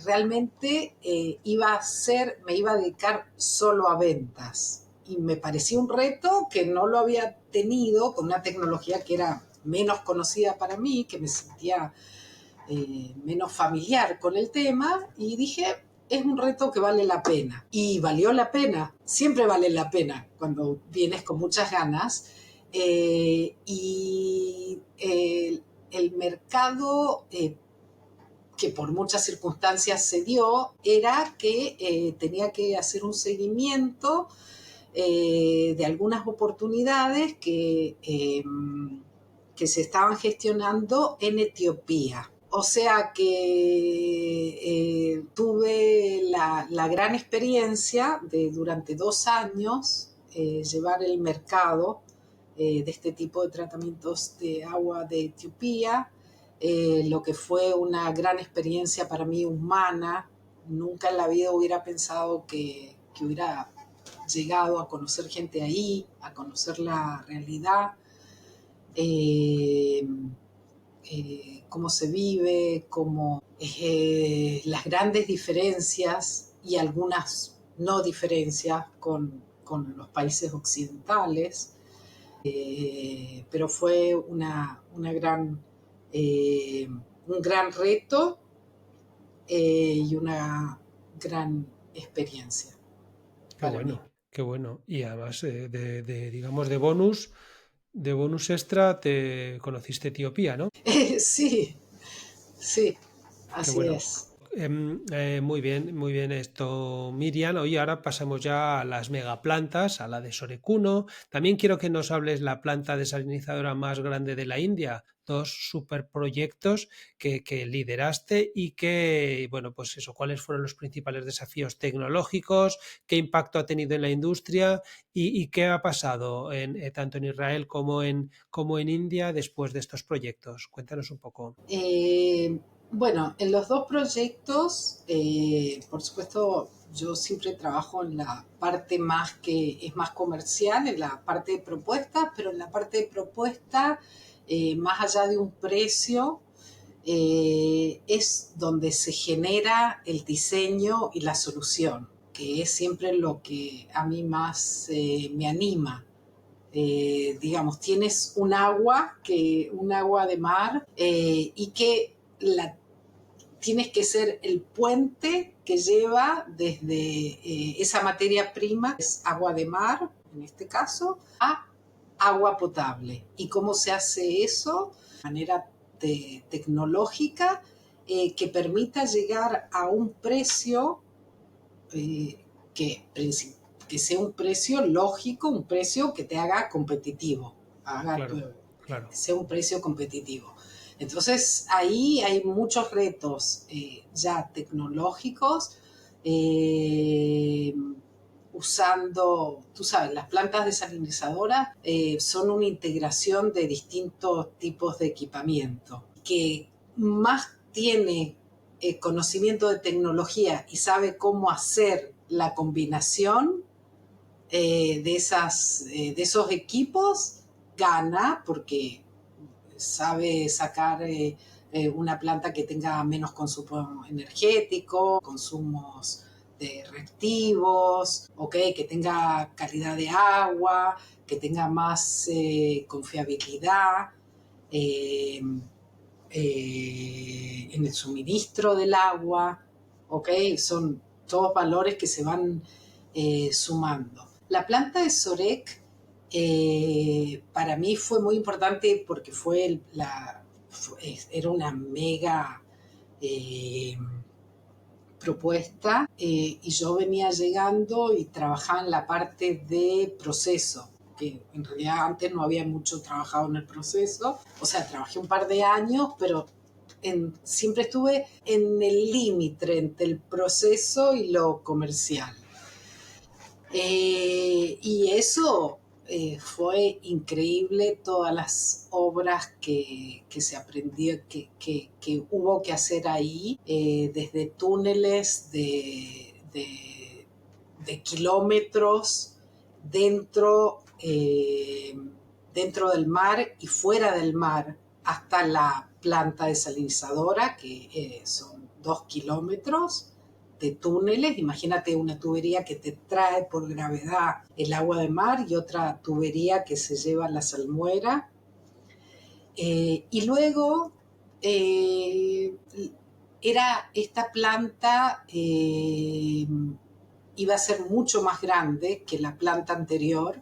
realmente me iba a dedicar solo a ventas. Y me parecía un reto que no lo había tenido con una tecnología que era menos conocida para mí, que me sentía menos familiar con el tema, y dije, es un reto que vale la pena. Y valió la pena, siempre vale la pena cuando vienes con muchas ganas. Y el mercado que por muchas circunstancias se dio era que tenía que hacer un seguimiento de algunas oportunidades que se estaban gestionando en Etiopía. O sea que tuve la gran experiencia de durante 2 años llevar el mercado de este tipo de tratamientos de agua de Etiopía, lo que fue una gran experiencia para mí humana. Nunca en la vida hubiera pensado que hubiera llegado a conocer gente ahí, a conocer la realidad, eh, cómo se vive, las grandes diferencias y algunas no diferencias con los países occidentales. Pero fue eh, un gran reto y una gran experiencia Qué para mí. bueno, qué bueno. Y además, digamos, de bonus extra, te conociste Etiopía, ¿no? Sí, sí, Qué así bueno. es. Muy bien esto, Miriam. Oye, ahora pasamos ya a las megaplantas, a la de Sorekuno. También quiero que nos hables la planta desalinizadora más grande de la India, dos superproyectos que lideraste y que, bueno, pues eso, cuáles fueron los principales desafíos tecnológicos, qué impacto ha tenido en la industria y qué ha pasado tanto en Israel como en India después de estos proyectos. Cuéntanos un poco. Eh, bueno, en los dos proyectos, por supuesto, yo siempre trabajo en la parte más que es más comercial, en la parte de propuesta, pero en la parte de propuesta, más allá de un precio, es donde se genera el diseño y la solución, que es siempre lo que a mí más me anima. Digamos, tienes un agua de mar, y que tienes que ser el puente que lleva desde esa materia prima, que es agua de mar, en este caso, a agua potable. ¿Y cómo se hace eso? De manera tecnológica, que permita llegar a un precio, eh, que, que sea un precio lógico, un precio que te haga competitivo, Claro, claro. que sea un precio competitivo. Entonces ahí hay muchos retos ya tecnológicos, eh, usando, tú sabes, las plantas desalinizadoras son una integración de distintos tipos de equipamiento. Que más tiene conocimiento de tecnología y sabe cómo hacer la combinación de esos equipos, gana porque sabe sacar una planta que tenga menos consumo energético, consumos de reactivos, okay, que tenga calidad de agua, que tenga más confiabilidad eh, en el suministro del agua, okay, son todos valores que se van sumando. La planta de Sorek para mí fue muy importante porque era una mega eh, propuesta, y yo venía llegando y trabajaba en la parte de proceso, que en realidad antes no había mucho trabajado en el proceso, o sea, trabajé un par de años, pero siempre estuve en el límite entre el proceso y lo comercial. Y eso fue increíble, todas las obras que se aprendió, que hubo que hacer ahí, desde túneles de kilómetros dentro, dentro del mar y fuera del mar, hasta la planta desalinizadora, que son 2 kilómetros de túneles. Imagínate una tubería que te trae por gravedad el agua de mar y otra tubería que se lleva la salmuera. Y luego eh, era esta planta, iba a ser mucho más grande que la planta anterior.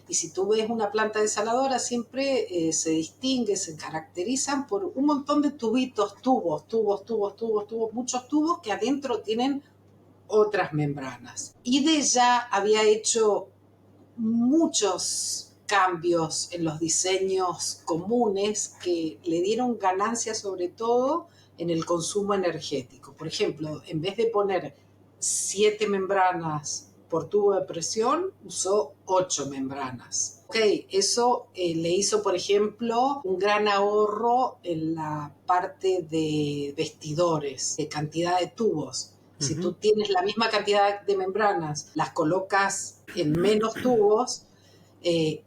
Y si tú ves una planta desaladora, siempre se distingue, se caracterizan por un montón de tubos, muchos tubos que adentro tienen otras membranas. IDE ya había hecho muchos cambios en los diseños comunes que le dieron ganancias sobre todo en el consumo energético. Por ejemplo, en vez de poner 7 membranas por tubo de presión, usó 8 membranas. Ok, eso le hizo, por ejemplo, un gran ahorro en la parte de vestidores, de cantidad de tubos. Si tú Ujú. tienes la misma cantidad de membranas, las colocas en menos tubos,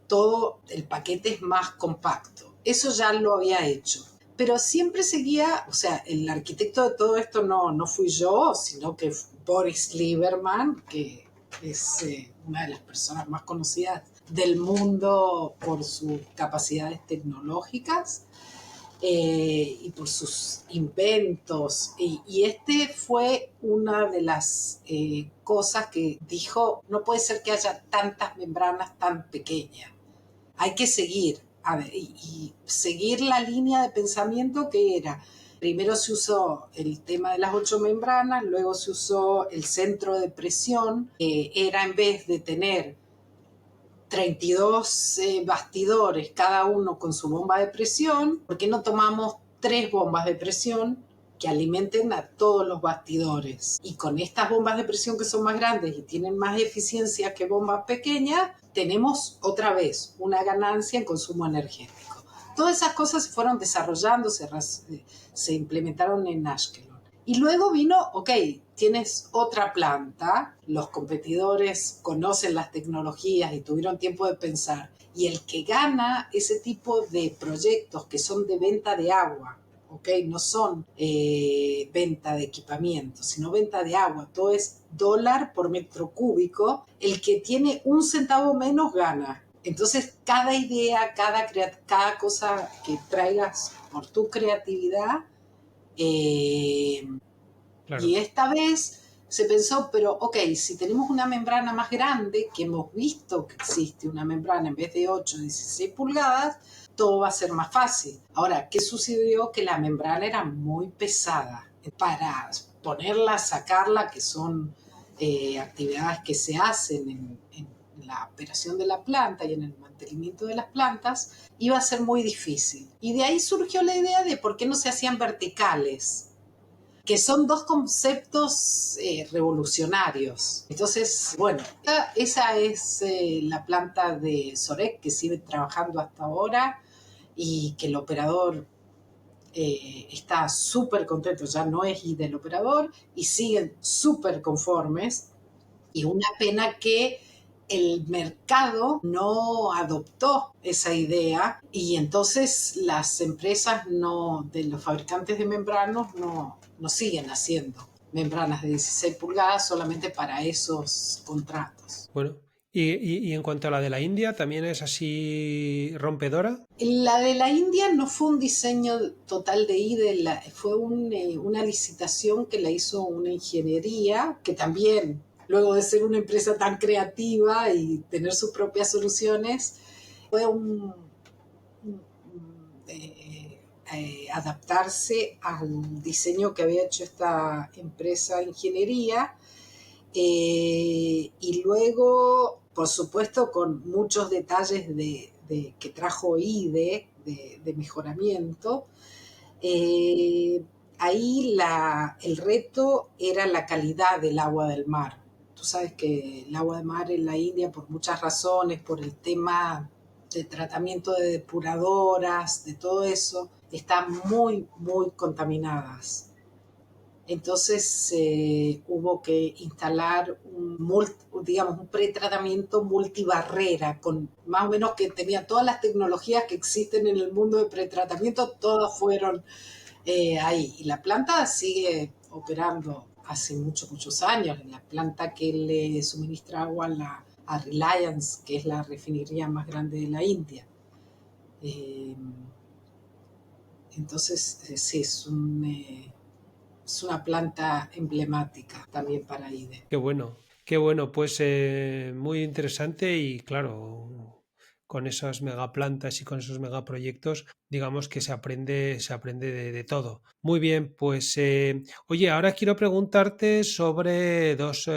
todo el paquete es más compacto. Eso ya lo había hecho. Pero siempre seguía, o sea, el arquitecto de todo esto no fui yo, sino que Boris Lieberman, que es una de las personas más conocidas del mundo por sus capacidades tecnológicas, y por sus inventos. Y este fue una de las cosas que dijo, no puede ser que haya tantas membranas tan pequeñas, hay que seguir. y seguir la línea de pensamiento que era, primero se usó el tema de las 8 membranas, luego se usó el centro de presión, era en vez de tener 32 bastidores, cada uno con su bomba de presión, ¿por qué no tomamos 3 bombas de presión que alimenten a todos los bastidores? Y con estas bombas de presión que son más grandes y tienen más eficiencia que bombas pequeñas, tenemos otra vez una ganancia en consumo energético. Todas esas cosas se fueron desarrollando, se implementaron en Ashkelon. Y luego vino, ok, tienes otra planta, los competidores conocen las tecnologías y tuvieron tiempo de pensar, y el que gana ese tipo de proyectos que son de venta de agua, ok, no son venta de equipamiento, sino venta de agua, todo es dólar por metro cúbico, el que tiene un centavo menos gana. Entonces, cada idea, cada cosa que traigas por tu creatividad, y Claro. esta vez se pensó, pero ok, si tenemos una membrana más grande, que hemos visto que existe una membrana en vez de 8, 16 pulgadas, todo va a ser más fácil. Ahora, ¿qué sucedió? Que la membrana era muy pesada. Para ponerla, sacarla, que son actividades que se hacen en la operación de la planta y en el mantenimiento de las plantas, iba a ser muy difícil. Y de ahí surgió la idea de por qué no se hacían verticales, que son dos conceptos revolucionarios. Entonces, bueno, esa es la planta de Sorek que sigue trabajando hasta ahora y que el operador está súper contento, ya no es I del operador y siguen súper conformes. Y una pena que el mercado no adoptó esa idea y entonces las empresas de los fabricantes de membranas no siguen haciendo membranas de 16 pulgadas solamente para esos contratos. Bueno, y en cuanto a la de la India, ¿también es así rompedora? La de la India no fue un diseño total de IDE, fue una licitación que la hizo una ingeniería que también, luego de ser una empresa tan creativa y tener sus propias soluciones, fue adaptarse al diseño que había hecho esta empresa de ingeniería y luego, por supuesto, con muchos detalles que trajo IDE de mejoramiento. Eh, Ahí el reto era la calidad del agua del mar. Tú sabes que el agua de mar en la India, por muchas razones, por el tema de tratamiento de depuradoras, de todo eso, están muy, muy contaminadas. Entonces hubo que instalar digamos, un pretratamiento multibarrera, con más o menos que tenía todas las tecnologías que existen en el mundo de pretratamiento, todas fueron ahí. Y la planta sigue operando hace muchos, muchos años. La planta que le suministra agua a Reliance, que es la refinería más grande de la India. Eh, entonces, sí, es una planta emblemática también para IDE. Qué bueno, pues muy interesante y claro, con esas megaplantas y con esos megaproyectos, digamos que se aprende de todo. Muy bien, pues oye, ahora quiero preguntarte sobre dos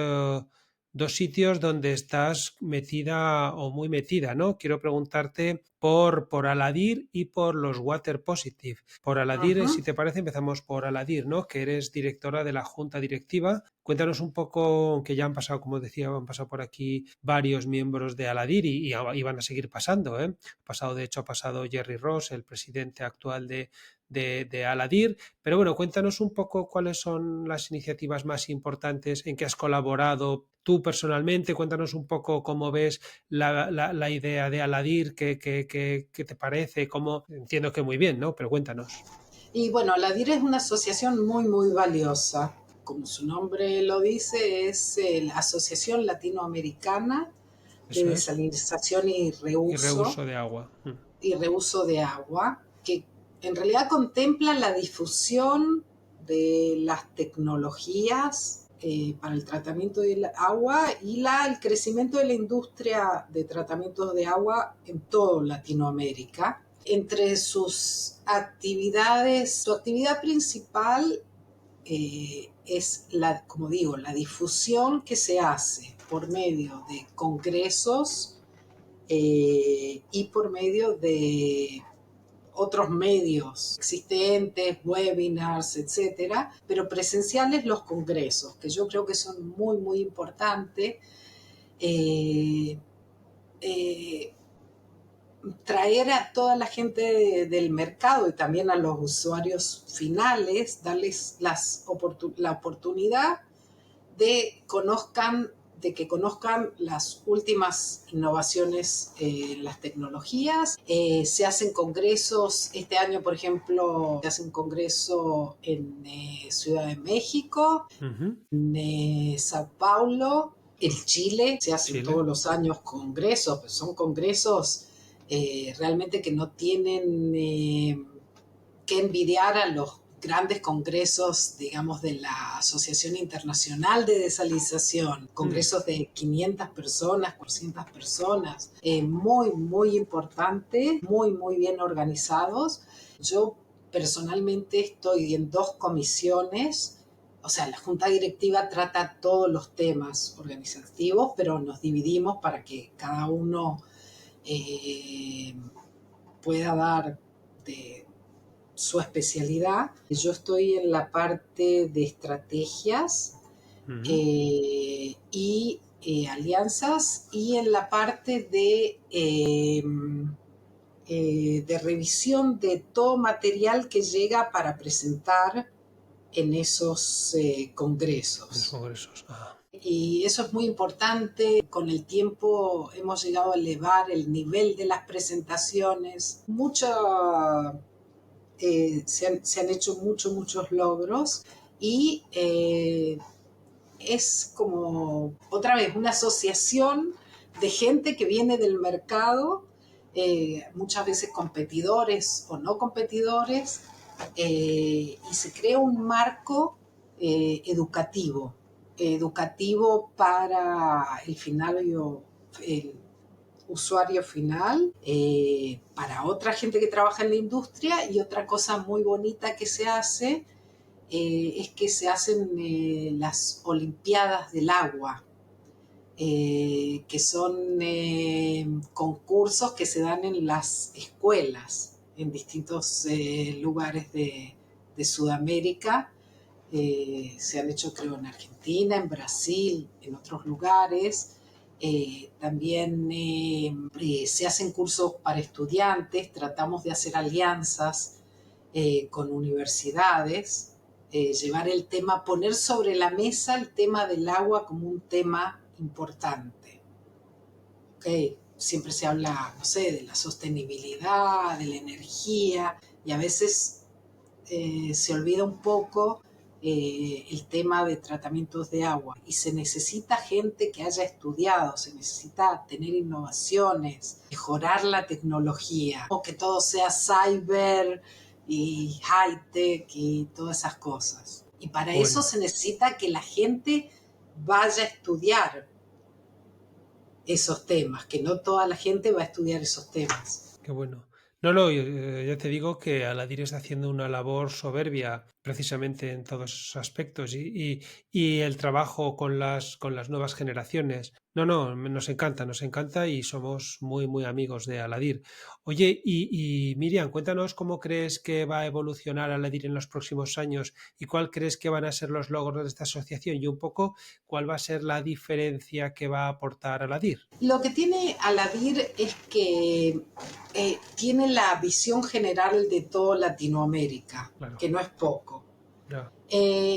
sitios donde estás metida o muy metida, ¿no? Quiero preguntarte por Aladir y por los Water Positive. Por Aladir, si Ujú. te parece, empezamos por Aladir, ¿no? Que eres directora de la junta directiva. Cuéntanos un poco, que ya han pasado, como decía, han pasado por aquí varios miembros de Aladir y van a seguir pasando, ¿eh? Ha pasado Jerry Ross, el presidente actual de Aladir. Pero bueno, cuéntanos un poco cuáles son las iniciativas más importantes en que has colaborado tú personalmente. Cuéntanos un poco cómo ves la idea de Aladir, qué te parece, cómo, entiendo que muy bien, ¿no? Pero cuéntanos. Y bueno, la DIR es una asociación muy, muy valiosa. Como su nombre lo dice, es la Asociación Latinoamericana de Eso es. Desalinización Y reuso de agua. y Reuso de Agua, que en realidad contempla la difusión de las tecnologías para el tratamiento del agua y el crecimiento de la industria de tratamientos de agua en toda Latinoamérica. Entre sus actividades, su actividad principal es, como digo, la difusión que se hace por medio de congresos y por medio de otros medios existentes, webinars, etcétera, pero presenciales los congresos, que yo creo que son muy, muy importantes. Eh, eh, Traer a toda la gente del mercado y también a los usuarios finales, darles la oportunidad de que conozcan las últimas innovaciones en las tecnologías. Se hacen congresos, este año por ejemplo se hace un congreso en Ciudad de México, Ujú. en Sao Paulo, en Chile, se hacen Chile. todos los años congresos, pero son congresos realmente que no tienen que envidiar a los grandes congresos, digamos, de la Asociación Internacional de Desalinización, congresos de 500 personas, 400 personas, muy, muy importante, muy, muy bien organizados. Yo personalmente estoy en 2 comisiones, o sea, la Junta Directiva trata todos los temas organizativos, pero nos dividimos para que cada uno eh, pueda dar de su especialidad. Yo estoy en la parte de estrategias Ujú. y alianzas y en la parte de revisión de todo material que llega para presentar en esos En los congresos. congresos. Ah. Y eso es muy importante. Con el tiempo hemos llegado a elevar el nivel de las presentaciones. Se han hecho muchos logros y es como otra vez una asociación de gente que viene del mercado, muchas veces competidores o no competidores, y se crea un marco educativo para el usuario final, para otra gente que trabaja en la industria. Y otra cosa muy bonita que se hace es que se hacen las Olimpiadas del Agua, que son concursos que se dan en las escuelas en distintos lugares de Sudamérica. Se han hecho, creo, en Argentina, en Brasil, en otros lugares. También se hacen cursos para estudiantes, tratamos de hacer alianzas con universidades, llevar el tema, poner sobre la mesa el tema del agua como un tema importante. ¿Okay? Siempre se habla, no sé, de la sostenibilidad, de la energía, y a veces se olvida un poco el tema de tratamientos de agua. Y se necesita gente que haya estudiado, se necesita tener innovaciones, mejorar la tecnología, o que todo sea cyber y high-tech y todas esas cosas. Y para eso Bueno. se necesita que la gente vaya a estudiar esos temas, que no toda la gente va a estudiar esos temas. Qué bueno. No, no, ya te digo que Aladir está haciendo una labor soberbia precisamente en todos esos aspectos y el trabajo con las nuevas generaciones. No, no, nos encanta y somos muy, muy amigos de Aladir. Oye, y Miriam, cuéntanos cómo crees que va a evolucionar Aladir en los próximos años y cuál crees que van a ser los logros de esta asociación y un poco cuál va a ser la diferencia que va a aportar Aladir. Lo que tiene Aladir es que tiene la visión general de toda Latinoamérica, Claro, que no es poco. ya.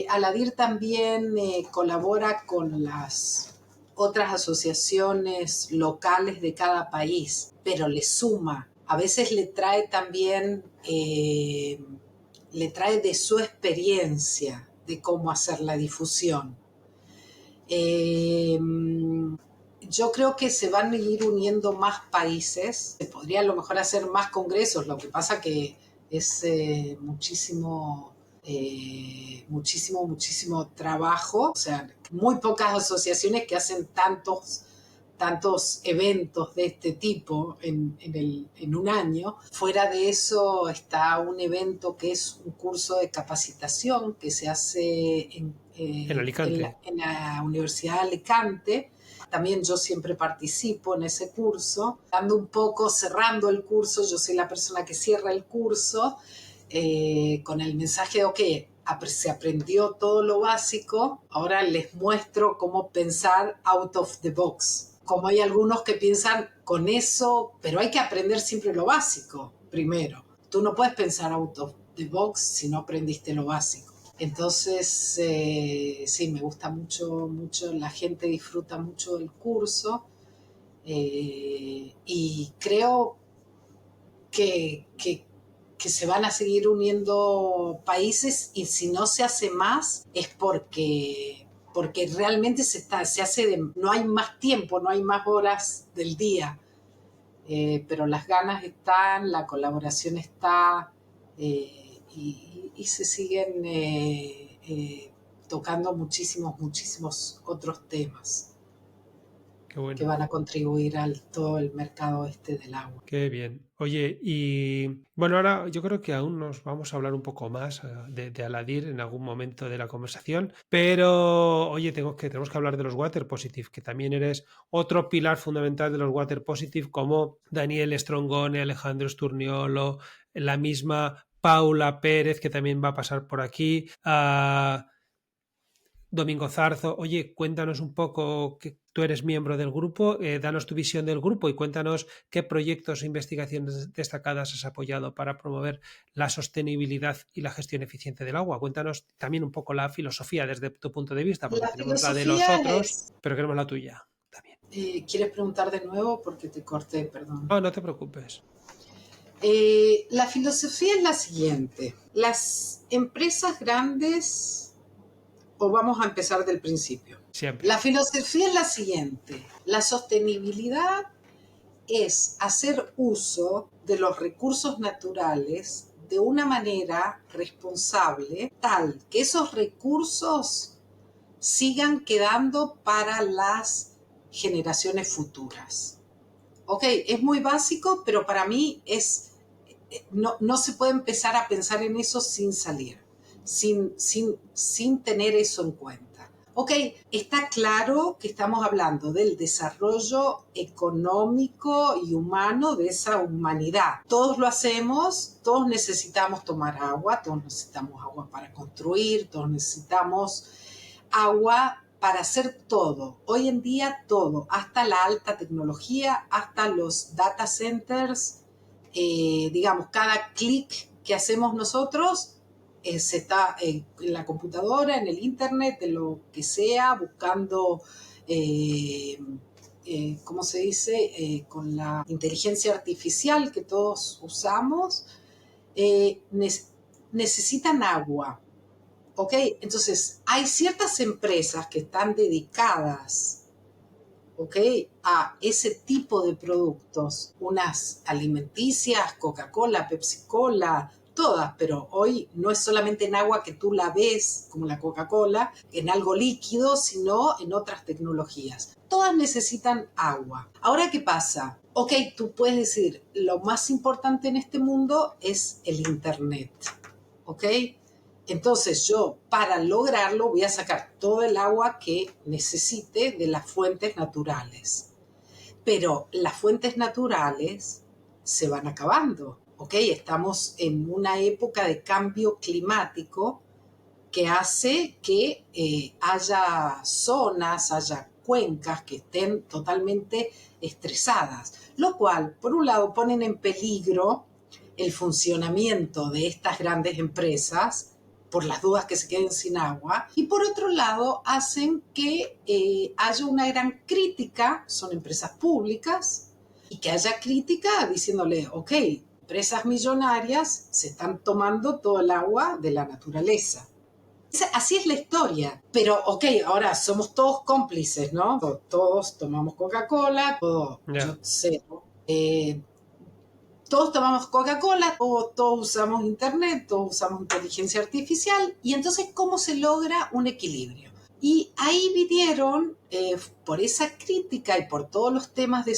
Aladir también colabora con las otras asociaciones locales de cada país, pero le suma. A veces le trae también, le trae de su experiencia de cómo hacer la difusión. Eh, yo creo que se van a ir uniendo más países. Se podría a lo mejor hacer más congresos, lo que pasa que es muchísimo muchísimo, muchísimo trabajo. O sea, muy pocas asociaciones que hacen tantos eventos de este tipo en un año. Fuera de eso está un evento que es un curso de capacitación que se hace En Alicante. en la Universidad de Alicante. También yo siempre participo en ese curso, dando un poco, cerrando el curso. Yo soy la persona que cierra el curso con el mensaje de, ok, se aprendió todo lo básico, ahora les muestro cómo pensar out of the box. Como hay algunos que piensan con eso, pero hay que aprender siempre lo básico primero. Tú no puedes pensar out of the box si no aprendiste lo básico. Entonces, sí, me gusta mucho, mucho, la gente disfruta mucho del curso y creo que se van a seguir uniendo países y si no se hace más es porque realmente se hace no hay más tiempo, no hay más horas del día, pero las ganas están, la colaboración está y se siguen tocando muchísimos, muchísimos otros temas Qué que bueno. van a contribuir al todo el mercado del agua. Qué bien. Oye, y bueno, ahora yo creo que aún nos vamos a hablar un poco más de Aladir en algún momento de la conversación, pero oye, tenemos que hablar de los Water Positive, que también eres otro pilar fundamental de los Water Positive, como Daniel Strongone, Alejandro Sturniolo, la misma Paula Pérez, que también va a pasar por aquí. Domingo Zarzo, oye, cuéntanos un poco, que tú eres miembro del grupo, danos tu visión del grupo y cuéntanos qué proyectos e investigaciones destacadas has apoyado para promover la sostenibilidad y la gestión eficiente del agua. Cuéntanos también un poco la filosofía desde tu punto de vista, porque La tenemos la de los filosofía otros, es pero queremos la tuya también. ¿quieres preguntar de nuevo? Porque te corté, perdón. No, no te preocupes, La filosofía es la siguiente. Las empresas grandes, o vamos a empezar del principio. siempre. La filosofía es la siguiente. La sostenibilidad es hacer uso de los recursos naturales de una manera responsable, tal que esos recursos sigan quedando para las generaciones futuras. Ok, es muy básico, pero para mí no se puede empezar a pensar en eso sin salir, sin tener eso en cuenta. Ok, está claro que estamos hablando del desarrollo económico y humano de esa humanidad. Todos lo hacemos, todos necesitamos tomar agua, todos necesitamos agua para construir, todos necesitamos agua para hacer todo. Hoy en día todo, hasta la alta tecnología, hasta los data centers, digamos, cada clic que hacemos nosotros se está en la computadora, en el internet, de lo que sea, buscando, ¿cómo se dice? Con la inteligencia artificial que todos usamos, eh, necesitan agua. ¿Ok? Entonces, hay ciertas empresas que están dedicadas, ¿ok? A ese tipo de productos, unas alimenticias, Coca-Cola, Pepsi-Cola, todas, pero hoy no es solamente en agua que tú la ves, como la Coca-Cola, en algo líquido, sino en otras tecnologías. Todas necesitan agua. Ahora, ¿qué pasa? Ok, tú puedes decir, lo más importante en este mundo es el Internet, ¿ok? Entonces yo, para lograrlo, voy a sacar todo el agua que necesite de las fuentes naturales. Pero las fuentes naturales se van acabando, ¿ok? Estamos en una época de cambio climático que hace que haya zonas, haya cuencas que estén totalmente estresadas, lo cual, por un lado, ponen en peligro el funcionamiento de estas grandes empresas por las dudas que se queden sin agua, y por otro lado hacen que haya una gran crítica, son empresas públicas, y que haya crítica diciéndole, ok, empresas millonarias se están tomando todo el agua de la naturaleza. Así es la historia. Pero, ok, ahora somos todos cómplices, ¿no? Todos tomamos Coca-Cola, todo, yo Ya. sé, ¿no? todos tomamos Coca-Cola, todos usamos internet, todos usamos inteligencia artificial, y entonces ¿cómo se logra un equilibrio? Y ahí vinieron, por esa crítica y por todos los temas de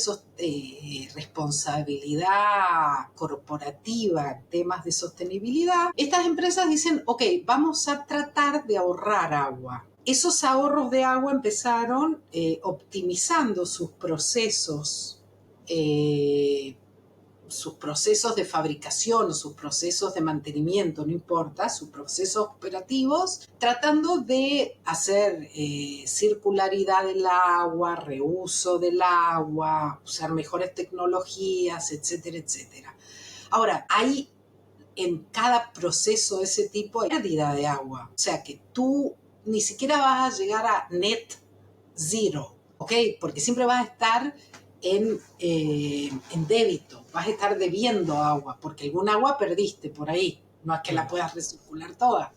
responsabilidad corporativa, temas de sostenibilidad, estas empresas dicen, ok, vamos a tratar de ahorrar agua. Esos ahorros de agua empezaron optimizando sus procesos de fabricación, sus procesos de mantenimiento, no importa, sus procesos operativos, tratando de hacer circularidad del agua, reuso del agua, usar mejores tecnologías, etcétera, etcétera. Ahora, hay en cada proceso de ese tipo hay pérdida de agua, o sea que tú ni siquiera vas a llegar a net zero, ¿ok? Porque siempre vas a estar en débito, vas a estar debiendo agua, porque algún agua perdiste por ahí, no es que la puedas recircular toda.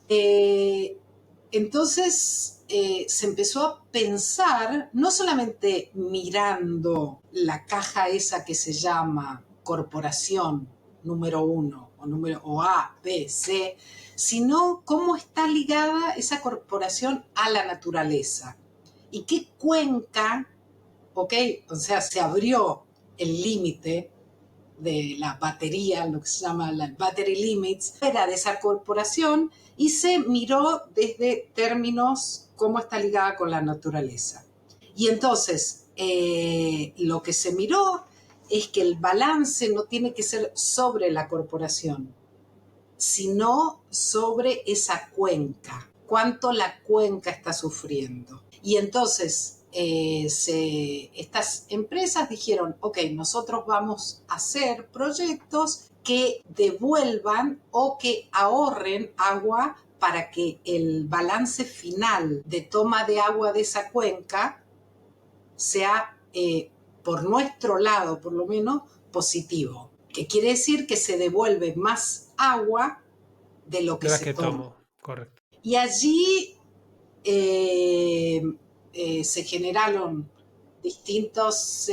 Entonces se empezó a pensar, no solamente mirando la caja esa que se llama corporación número 1 o A, B, C, sino cómo está ligada esa corporación a la naturaleza y qué cuenca, ¿ok? O sea, se abrió el límite de la batería, lo que se llama la battery limits, era de esa corporación y se miró desde términos cómo está ligada con la naturaleza. Y entonces, lo que se miró es que el balance no tiene que ser sobre la corporación, sino sobre esa cuenca, cuánto la cuenca está sufriendo. Y entonces estas empresas dijeron, ok, nosotros vamos a hacer proyectos que devuelvan o que ahorren agua para que el balance final de toma de agua de esa cuenca sea, por nuestro lado por lo menos, positivo. Que quiere decir que se devuelve más agua de lo que De la se que toma. tomo, correcto. Y allí se generaron distintas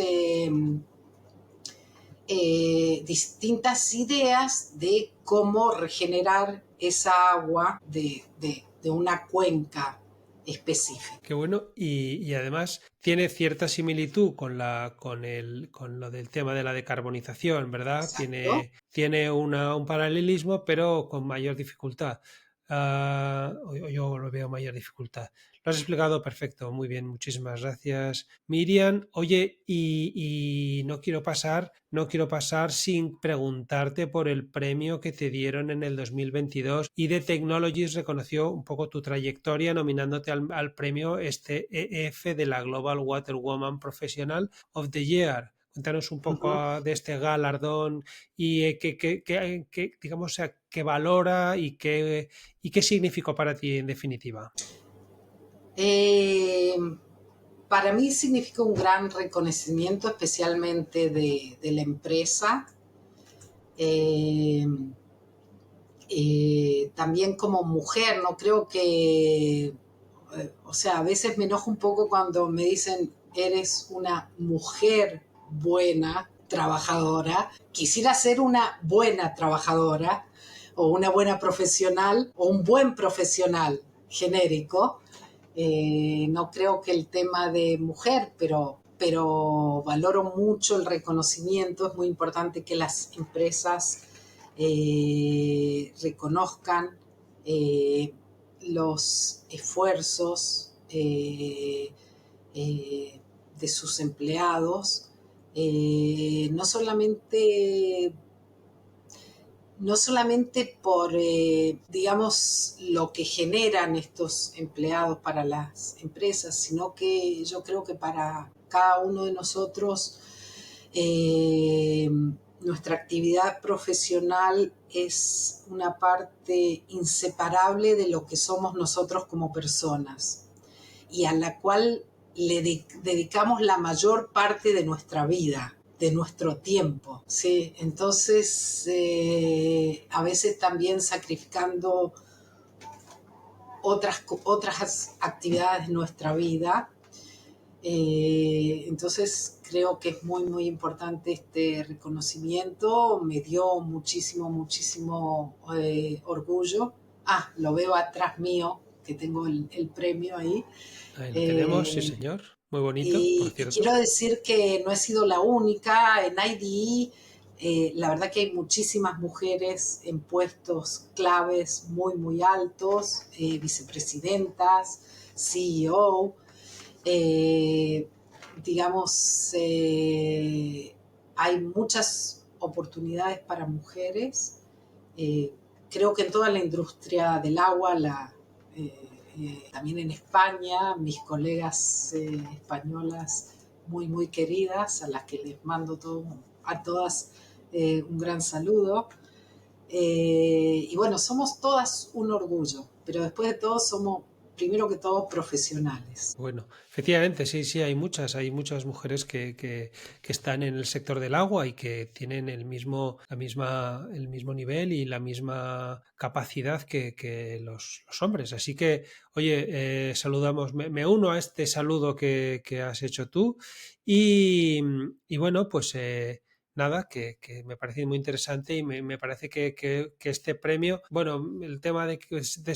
ideas de cómo regenerar esa agua de una cuenca específica. Qué bueno. Y además tiene cierta similitud con lo del tema de la decarbonización, ¿verdad? Exacto. Tiene un paralelismo, pero con mayor dificultad. O yo lo veo mayor dificultad. Lo has explicado perfecto, muy bien, muchísimas gracias, Miriam. Oye, y no quiero pasar sin preguntarte por el premio que te dieron en el 2022 y The Technologies reconoció un poco tu trayectoria nominándote al premio este EF de la Global Water Woman Professional of the Year. Cuéntanos un poco Uh-huh. de este galardón y digamos, o sea, qué valora y qué significó para ti en definitiva. Eh, para mí significa un gran reconocimiento, especialmente de la empresa. Eh, también como mujer, no creo que, o sea, a veces me enojo un poco cuando me dicen, eres una mujer buena, trabajadora. Quisiera ser una buena trabajadora o una buena profesional o un buen profesional genérico. No creo que el tema de mujer, pero valoro mucho el reconocimiento. Es muy importante que las empresas reconozcan los esfuerzos de sus empleados, no solamente por, digamos, lo que generan estos empleados para las empresas, sino que yo creo que para cada uno de nosotros nuestra actividad profesional es una parte inseparable de lo que somos nosotros como personas y a la cual le dedicamos la mayor parte de nuestra vida, de nuestro tiempo, ¿sí? Entonces, a veces también sacrificando otras actividades de nuestra vida, Entonces creo que es muy, muy importante este reconocimiento. Me dio muchísimo, muchísimo orgullo. Ah, lo veo atrás mío, que tengo el premio ahí. Ahí lo tenemos, sí Eh, señor. Muy bonito, por y quiero cierto. decir que no he sido la única. En IDE, la verdad que hay muchísimas mujeres en puestos claves muy, muy altos, vicepresidentas, CEO. Eh, digamos, hay muchas oportunidades para mujeres. Eh, creo que en toda la industria del agua, también en España, mis colegas españolas muy, muy queridas, a las que les mando a todas un gran saludo. Y bueno, somos todas un orgullo, pero después de todo somos, primero que todo, profesionales. Bueno, efectivamente, sí, sí, hay muchas mujeres que están en el sector del agua y que tienen el mismo nivel y la misma capacidad que los hombres. Así que, oye, saludamos, me uno a este saludo que has hecho tú y, y bueno, pues nada, que me parece muy interesante y me parece que este premio, bueno, el tema de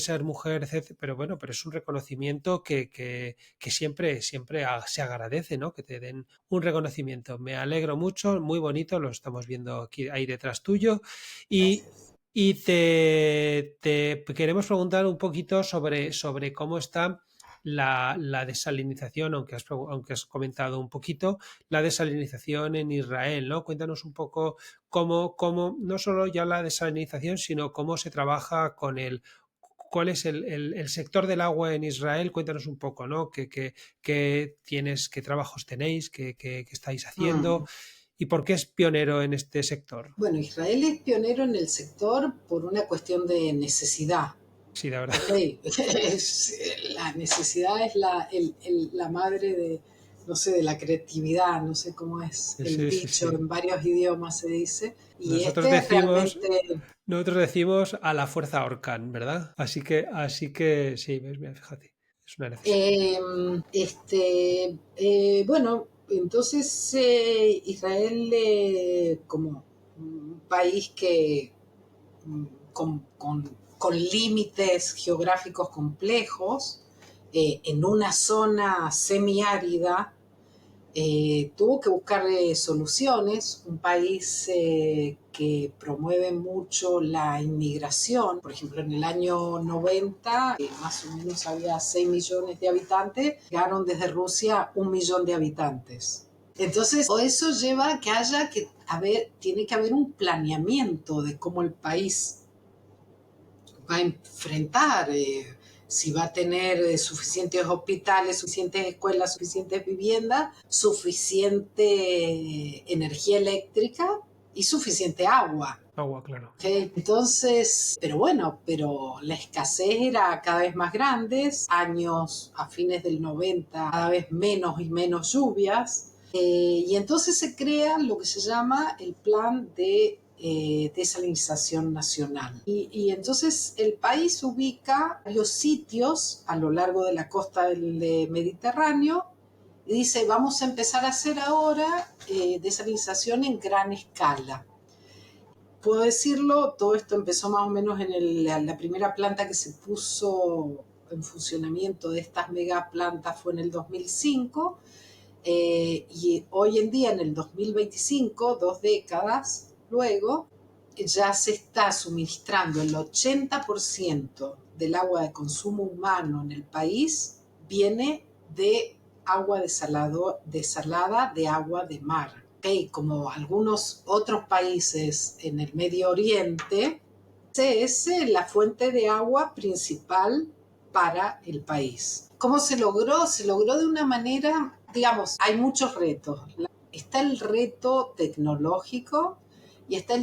ser mujer, etcétera, pero bueno, pero es un reconocimiento que siempre se agradece, ¿no? Que te den un reconocimiento. Me alegro mucho, muy bonito, lo estamos viendo aquí ahí detrás tuyo. Y, Gracias. y te queremos preguntar un poquito sobre cómo está la desalinización, aunque has comentado un poquito, la desalinización en Israel, ¿no? Cuéntanos un poco cómo no solo ya la desalinización, sino cómo se trabaja con cuál es el sector del agua en Israel. Cuéntanos un poco, ¿no? ¿Qué trabajos tenéis? ¿Qué estáis haciendo? Mm. ¿Y por qué es pionero en este sector? Bueno, Israel es pionero en el sector por una cuestión de necesidad. Sí, la verdad. Ok, la necesidad es la madre de, no sé, de la creatividad, no sé cómo es el Sí, sí, dicho, sí. en varios idiomas se dice, y Nosotros este es decimos, realmente. nosotros decimos a la fuerza Orcan, ¿verdad? Así que sí, ves, mira, fíjate, es una necesidad. Eh, bueno, entonces Israel como un país que mm, con límites geográficos complejos, en una zona semiárida, tuvo que buscar soluciones. Un país que promueve mucho la inmigración. Por ejemplo, en el año 90, más o menos había 6 millones de habitantes, llegaron desde Rusia 1 millón de habitantes. Entonces, eso lleva a que tiene que haber un planeamiento de cómo el país va a enfrentar, si va a tener suficientes hospitales, suficientes escuelas, suficientes viviendas, suficiente energía eléctrica y suficiente agua. Agua, claro. ¿Okay? Entonces, pero bueno, pero la escasez era cada vez más grande, años a fines del 90, cada vez menos y menos lluvias, y entonces se crea lo que se llama el plan de desalinización nacional. Y entonces el país ubica varios sitios a lo largo de la costa del Mediterráneo y dice, vamos a empezar a hacer ahora desalinización en gran escala. Puedo decirlo, todo esto empezó más o menos en la primera planta que se puso en funcionamiento de estas megaplantas fue en el 2005, y hoy en día, en el 2025, 2 décadas luego, ya se está suministrando el 80% del agua de consumo humano en el país viene de agua desalada de agua de mar. Okay, como algunos otros países en el Medio Oriente, es la fuente de agua principal para el país. ¿Cómo se logró? Se logró de una manera, digamos, hay muchos retos. Está el reto tecnológico y está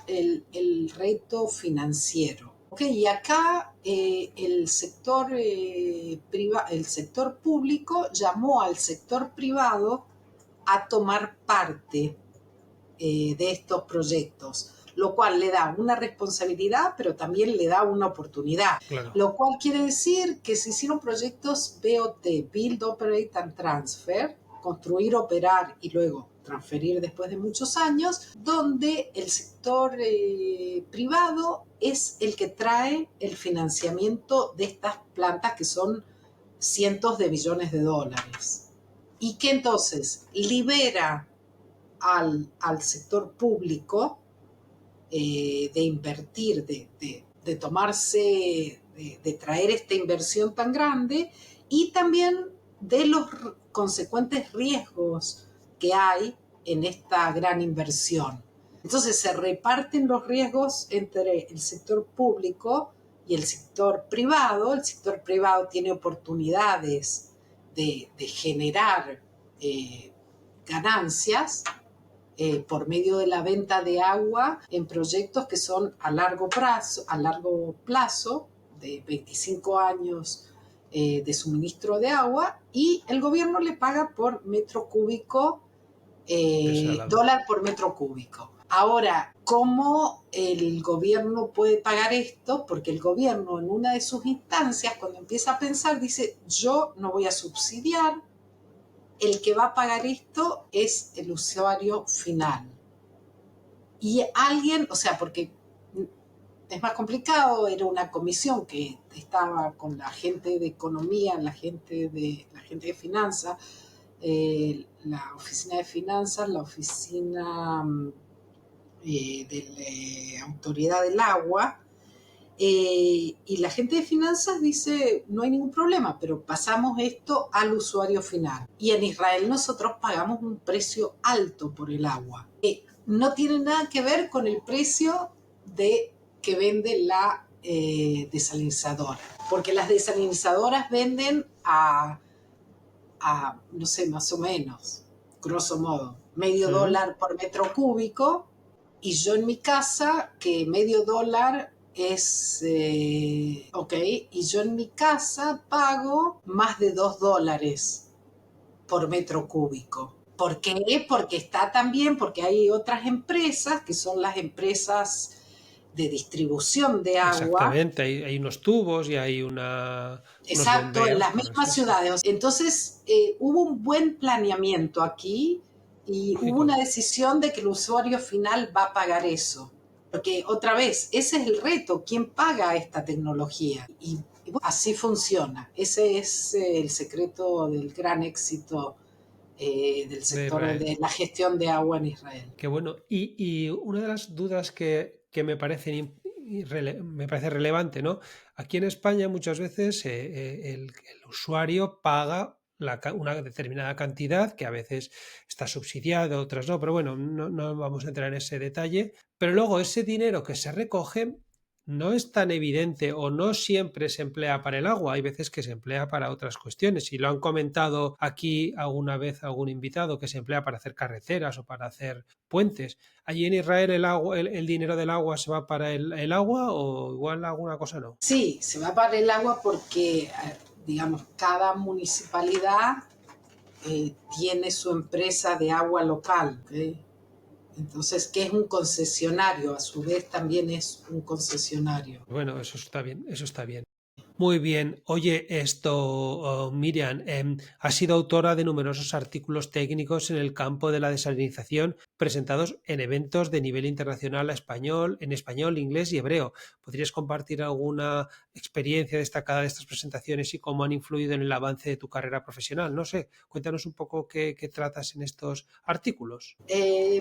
el reto financiero. Okay, y acá el sector público llamó al sector privado a tomar parte de estos proyectos. lo cual le da una responsabilidad, pero también le da una oportunidad. Claro. Lo cual quiere decir que se hicieron proyectos BOT, Build, Operate and Transfer, construir, operar y luego transferir después de muchos años, donde el sector privado es el que trae el financiamiento de estas plantas que son cientos de billones de dólares. Y que entonces libera al sector público de invertir, de tomarse, de traer esta inversión tan grande y también de los consecuentes riesgos que hay en esta gran inversión. Entonces se reparten los riesgos entre el sector público y el sector privado. El sector privado tiene oportunidades de generar ganancias por medio de la venta de agua en proyectos que son a largo plazo de 25 años de suministro de agua, y el gobierno le paga por metro cúbico, dólar por metro cúbico. Ahora, ¿cómo el gobierno puede pagar esto? Porque el gobierno en una de sus instancias, cuando empieza a pensar, dice, yo no voy a subsidiar, el que va a pagar esto es el usuario final. Y alguien, o sea, porque es más complicado, era una comisión que estaba con la gente de economía, la gente de finanzas, la oficina de finanzas, la oficina de la autoridad del agua, y la gente de finanzas dice, no hay ningún problema, pero pasamos esto al usuario final. Y en Israel nosotros pagamos un precio alto por el agua. No tiene nada que ver con el precio que vende la desalinizadora, porque las desalinizadoras venden no sé, más o menos, grosso modo, medio dólar por metro cúbico, y yo en mi casa, que medio dólar es, ok, y yo en mi casa pago más de $2 por metro cúbico. ¿Por qué? Porque está también, porque hay otras empresas que son las empresas de distribución de agua. Exactamente, hay unos tubos y hay unos Exacto, en bombeos, las claro, sí, mismas sí. ciudades. Entonces, hubo un buen planeamiento aquí y hubo una decisión de que el usuario final va a pagar eso. Porque otra vez, ese es el reto, ¿quién paga esta tecnología? Y bueno, así funciona. Ese es el secreto del gran éxito del De sector Israel. de la gestión de agua en Israel. Qué bueno. Y una de las dudas que me parecen me parece relevante, ¿no? Aquí en España muchas veces el usuario paga una determinada cantidad que a veces está subsidiada, otras no, pero bueno, no vamos a entrar en ese detalle. Pero luego ese dinero que se recoge no es tan evidente o no siempre se emplea para el agua, hay veces que se emplea para otras cuestiones. Y lo han comentado aquí alguna vez algún invitado, que se emplea para hacer carreteras o para hacer puentes. ¿Allí en Israel el dinero del agua se va para el agua o igual alguna cosa no? Sí, se va para el agua porque, digamos, cada municipalidad tiene su empresa de agua local, ¿okay? Entonces, ¿qué es un concesionario? A su vez también es un concesionario. Bueno, eso está bien, eso está bien. Muy bien. Oye, Miriam, has sido autora de numerosos artículos técnicos en el campo de la desalinización presentados en eventos de nivel internacional en español, inglés y hebreo. ¿Podrías compartir alguna experiencia destacada de estas presentaciones y cómo han influido en el avance de tu carrera profesional? No sé, cuéntanos un poco qué tratas en estos artículos.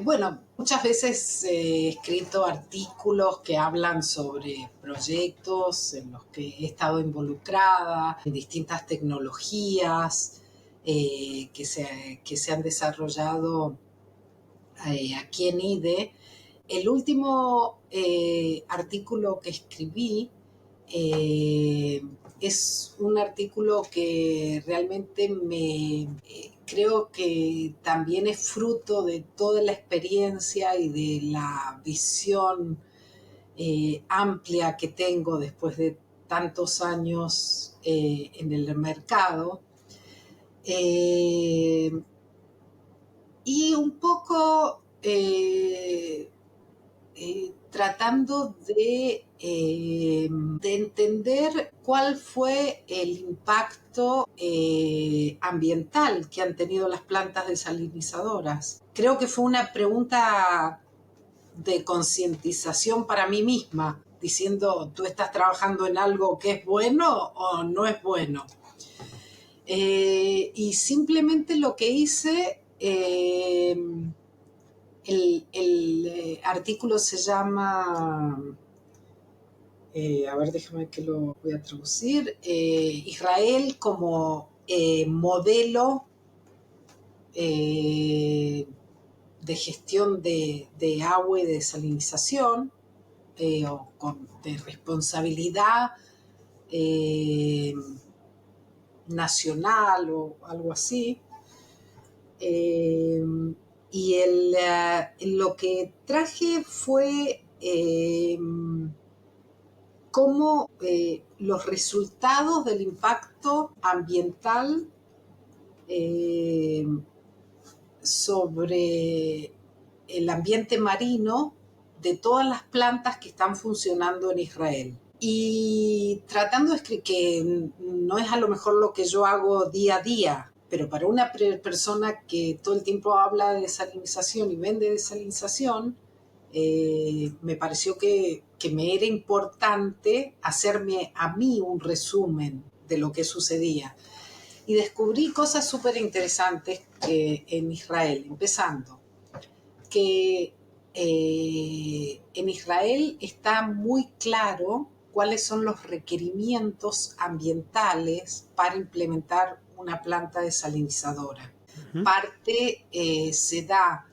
Bueno, muchas veces he escrito artículos que hablan sobre proyectos en los que he estado involucrada, en distintas tecnologías que se han desarrollado aquí en IDE. El último artículo que escribí es un artículo que realmente creo que también es fruto de toda la experiencia y de la visión amplia que tengo después de tantos años en el mercado. Y un poco tratando de entender cuál fue el impacto ambiental que han tenido las plantas desalinizadoras. Creo que fue una pregunta de concientización para mí misma, diciendo, ¿tú estás trabajando en algo que es bueno o no es bueno? Y simplemente lo que hice, el artículo se llama, a ver, déjame que lo voy a traducir, Israel como modelo de gestión de agua y de desalinización, o de responsabilidad nacional o algo así. Y lo que traje fue cómo los resultados del impacto ambiental sobre el ambiente marino de todas las plantas que están funcionando en Israel. Y tratando de escribir, que no es a lo mejor lo que yo hago día a día, pero para una persona que todo el tiempo habla de desalinización y vende desalinización, me pareció que me era importante hacerme a mí un resumen de lo que sucedía. Y descubrí cosas súper interesantes en Israel, empezando, que en Israel está muy claro cuáles son los requerimientos ambientales para implementar una planta desalinizadora. Parte se da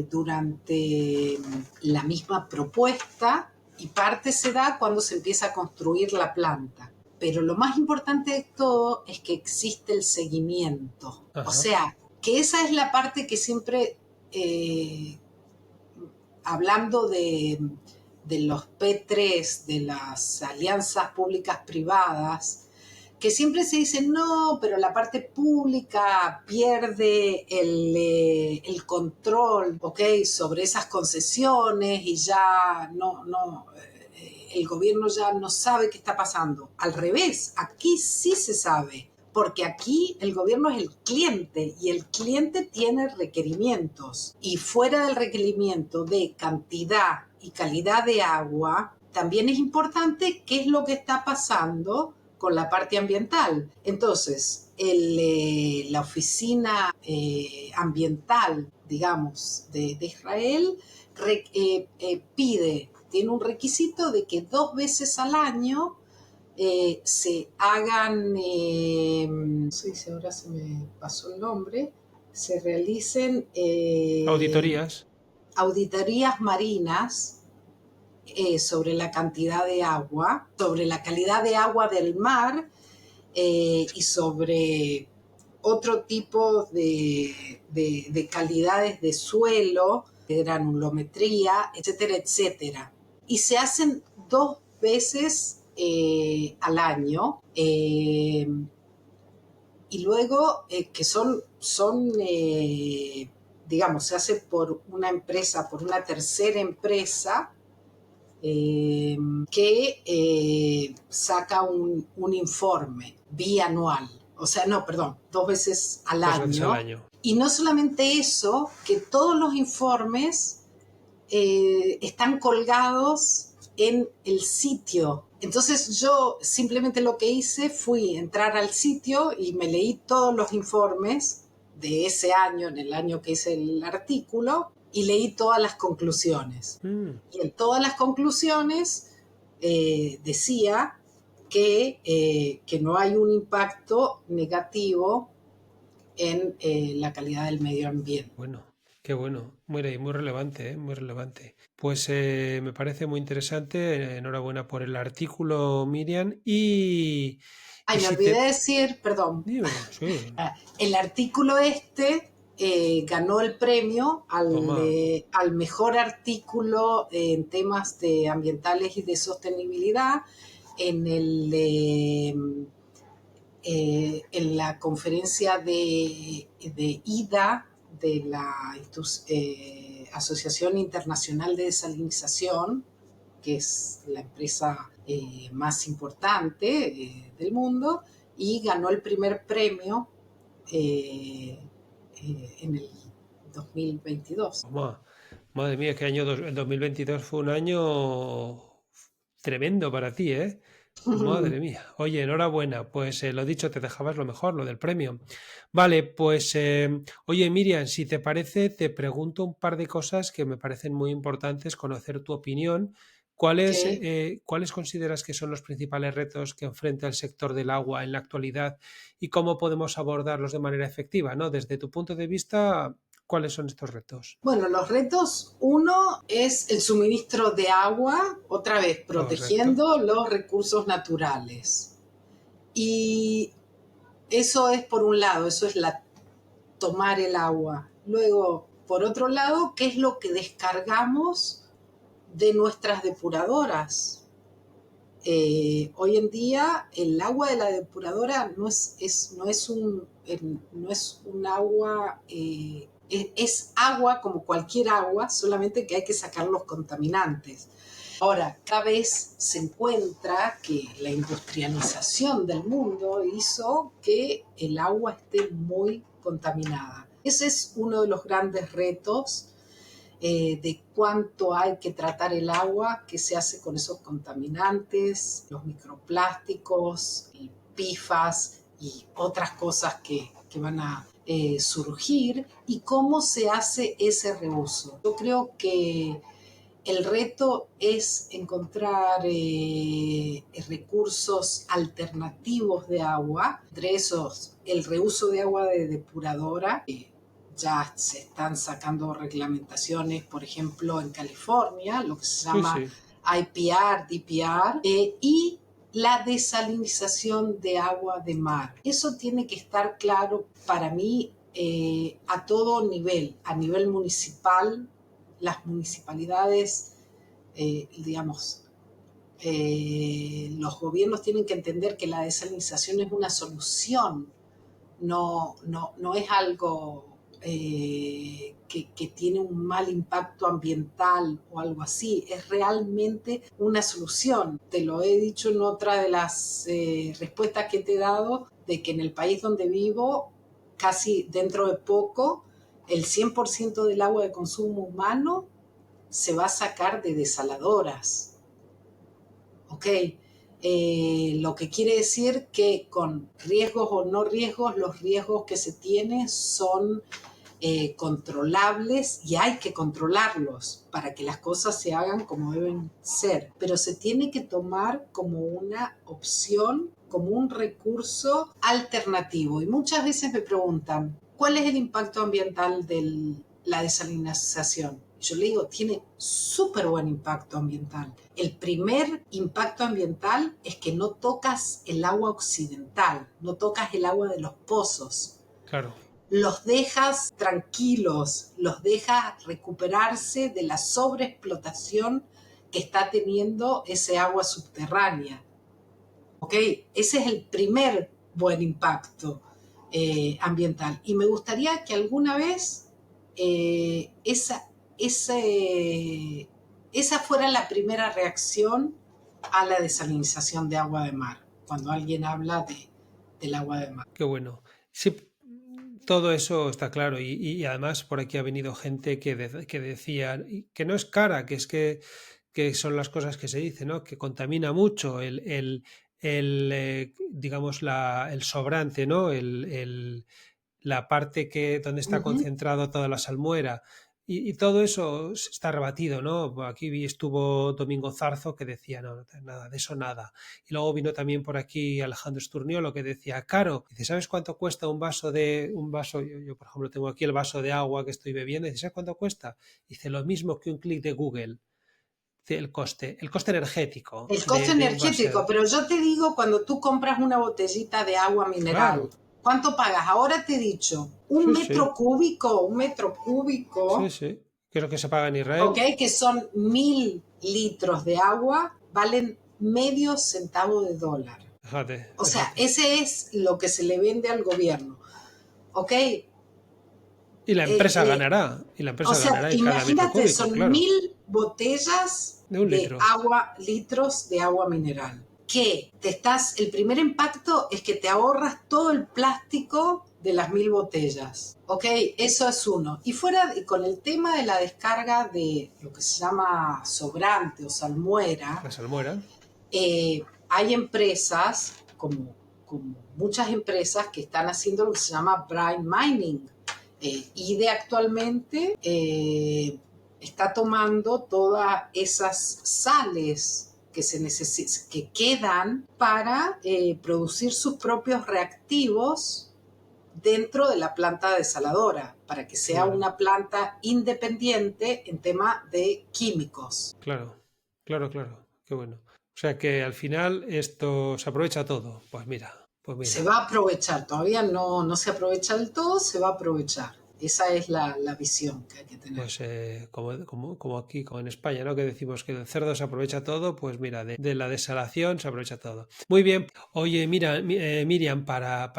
durante la misma propuesta y parte se da cuando se empieza a construir la planta. Pero lo más importante de todo es que existe el seguimiento. Ajá. O sea, que esa es la parte que siempre, hablando de los P3, de las alianzas públicas privadas, que siempre se dice, no, pero la parte pública pierde el control, ¿ok?, sobre esas concesiones y ya el gobierno ya no sabe qué está pasando. Al revés, aquí sí se sabe, porque aquí el gobierno es el cliente y el cliente tiene requerimientos. Y fuera del requerimiento de cantidad y calidad de agua, también es importante qué es lo que está pasando con la parte ambiental. Entonces, la oficina ambiental, digamos, de Israel tiene un requisito de que 2 veces al año se hagan, no sé si ahora se me pasó el nombre, se realicen Auditorías. auditorías marinas sobre la cantidad de agua, sobre la calidad de agua del mar y sobre otro tipo de calidades de suelo, de granulometría, etcétera, etcétera. Y se hacen 2 veces al año. Y luego que son digamos, se hace por una empresa, por una tercera empresa, que saca un informe bianual. O sea, no, perdón, 2 veces al 2 veces al año. año. Y no solamente eso, que todos los informes están colgados en el sitio. Entonces yo simplemente lo que hice fui entrar al sitio y me leí todos los informes de ese año, en el año que hice el artículo, y leí todas las conclusiones. Y en todas las conclusiones decía que no hay un impacto negativo en la calidad del medio ambiente. Bueno, qué bueno, muy relevante, muy relevante. Pues me parece muy interesante, enhorabuena por el artículo, Miriam, y Ay, me si olvidé te... decir, perdón, Dime, sí, el artículo ganó el premio toma, al mejor artículo en temas de ambientales y de sostenibilidad en la conferencia de IDA de la Asociación Internacional de Desalinización, que es la empresa más importante del mundo, y ganó el primer premio en el 2022. Madre mía, el 2022 fue un año tremendo para ti, ¿eh? Madre mía. Oye, enhorabuena. Pues lo dicho, te dejabas lo mejor, lo del premio. Vale, pues oye, Miriam, si te parece, te pregunto un par de cosas que me parecen muy importantes conocer tu opinión. Okay. ¿Cuáles consideras que son los principales retos que enfrenta el sector del agua en la actualidad y cómo podemos abordarlos de manera efectiva, ¿no? Desde tu punto de vista, ¿cuáles son estos retos? Bueno, los retos, uno es el suministro de agua, otra vez Correcto. protegiendo los recursos naturales. Y eso es por un lado, eso es tomar el agua. Luego, por otro lado, ¿qué es lo que descargamos de nuestras depuradoras? Hoy en día el agua de la depuradora no es un agua, es agua como cualquier agua, solamente que hay que sacar los contaminantes. Ahora, cada vez se encuentra que la industrialización del mundo hizo que el agua esté muy contaminada. Ese es uno de los grandes retos de cuánto hay que tratar el agua, qué se hace con esos contaminantes, los microplásticos, el PFAS y otras cosas que van a surgir y cómo se hace ese reuso. Yo creo que el reto es encontrar recursos alternativos de agua, entre esos el reuso de agua de depuradora. Ya se están sacando reglamentaciones, por ejemplo, en California, lo que se Sí, llama sí. IPR, DPR, y la desalinización de agua de mar. Eso tiene que estar claro para mí a todo nivel, a nivel municipal, las municipalidades, digamos, los gobiernos tienen que entender que la desalinización es una solución, no es algo que tiene un mal impacto ambiental o algo así, es realmente una solución. Te lo he dicho en otra de las respuestas que te he dado, de que en el país donde vivo, casi dentro de poco, el 100% del agua de consumo humano se va a sacar de desaladoras. ¿Ok? Lo que quiere decir que con riesgos o no riesgos, los riesgos que se tienen son controlables y hay que controlarlos para que las cosas se hagan como deben ser. Pero se tiene que tomar como una opción, como un recurso alternativo. Y muchas veces me preguntan, ¿cuál es el impacto ambiental de la desalinización? Yo le digo, tiene súper buen impacto ambiental. El primer impacto ambiental es que no tocas el agua occidental, no tocas el agua de los pozos. Claro. Los dejas tranquilos, los dejas recuperarse de la sobreexplotación que está teniendo ese agua subterránea. ¿Ok? Ese es el primer buen impacto ambiental. Y me gustaría que alguna vez esa fuera la primera reacción a la desalinización de agua de mar, cuando alguien habla del agua de mar. Qué bueno. Sí, todo eso está claro y además por aquí ha venido gente que decía que no es cara, que son las cosas que se dicen, ¿no? Que contamina mucho digamos, el sobrante, ¿no? La parte donde está Uh-huh. concentrado toda la salmuera. Y todo eso está rebatido, ¿no? Aquí estuvo Domingo Zarzo que decía, no, nada, de eso nada. Y luego vino también por aquí Alejandro Sturniolo que decía, caro, dice, ¿sabes cuánto cuesta un vaso? Yo, por ejemplo, tengo aquí el vaso de agua que estoy bebiendo, dice, ¿sabes cuánto cuesta? Dice, lo mismo que un clic de Google. Dice, el coste energético El costo de un energético, vaso. pero yo te digo, cuando tú compras una botellita de agua mineral, Claro, ¿cuánto pagas? Ahora te he dicho, sí, sí, un metro sí, cúbico, sí. ¿Qué es lo que se paga en ¿ok? Israel? Que son 1.000 litros de agua, valen medio centavo de dólar. Fíjate, O sea, fíjate. ese es lo que se le vende al gobierno, ¿ok? Y la empresa ganará. Y la O empresa sea, ganará en cada metro imagínate, cúbico, son claro. 1.000 botellas De un de litro. agua, litros de agua mineral. El primer impacto es que te ahorras todo el plástico de las 1.000 botellas. ¿Ok? Eso es uno. Y con el tema de la descarga de lo que se llama sobrante o salmuera, La salmuera. hay empresas, como muchas empresas, que están haciendo lo que se llama brine mining. IDE actualmente está tomando todas esas sales que quedan para producir sus propios reactivos dentro de la planta desaladora, para que sea Bueno, una planta independiente en tema de químicos. claro, claro, claro. Qué bueno. O sea que al final esto se aprovecha todo. Pues mira, pues Se mira. va a aprovechar, todavía no se aprovecha del todo, se va a aprovechar. Esa es la visión que hay que tener. Pues como aquí, como en España, ¿no? Que decimos que del cerdo se aprovecha todo, pues mira, de la desalación se aprovecha todo. Muy bien. Oye, mira, Miriam, para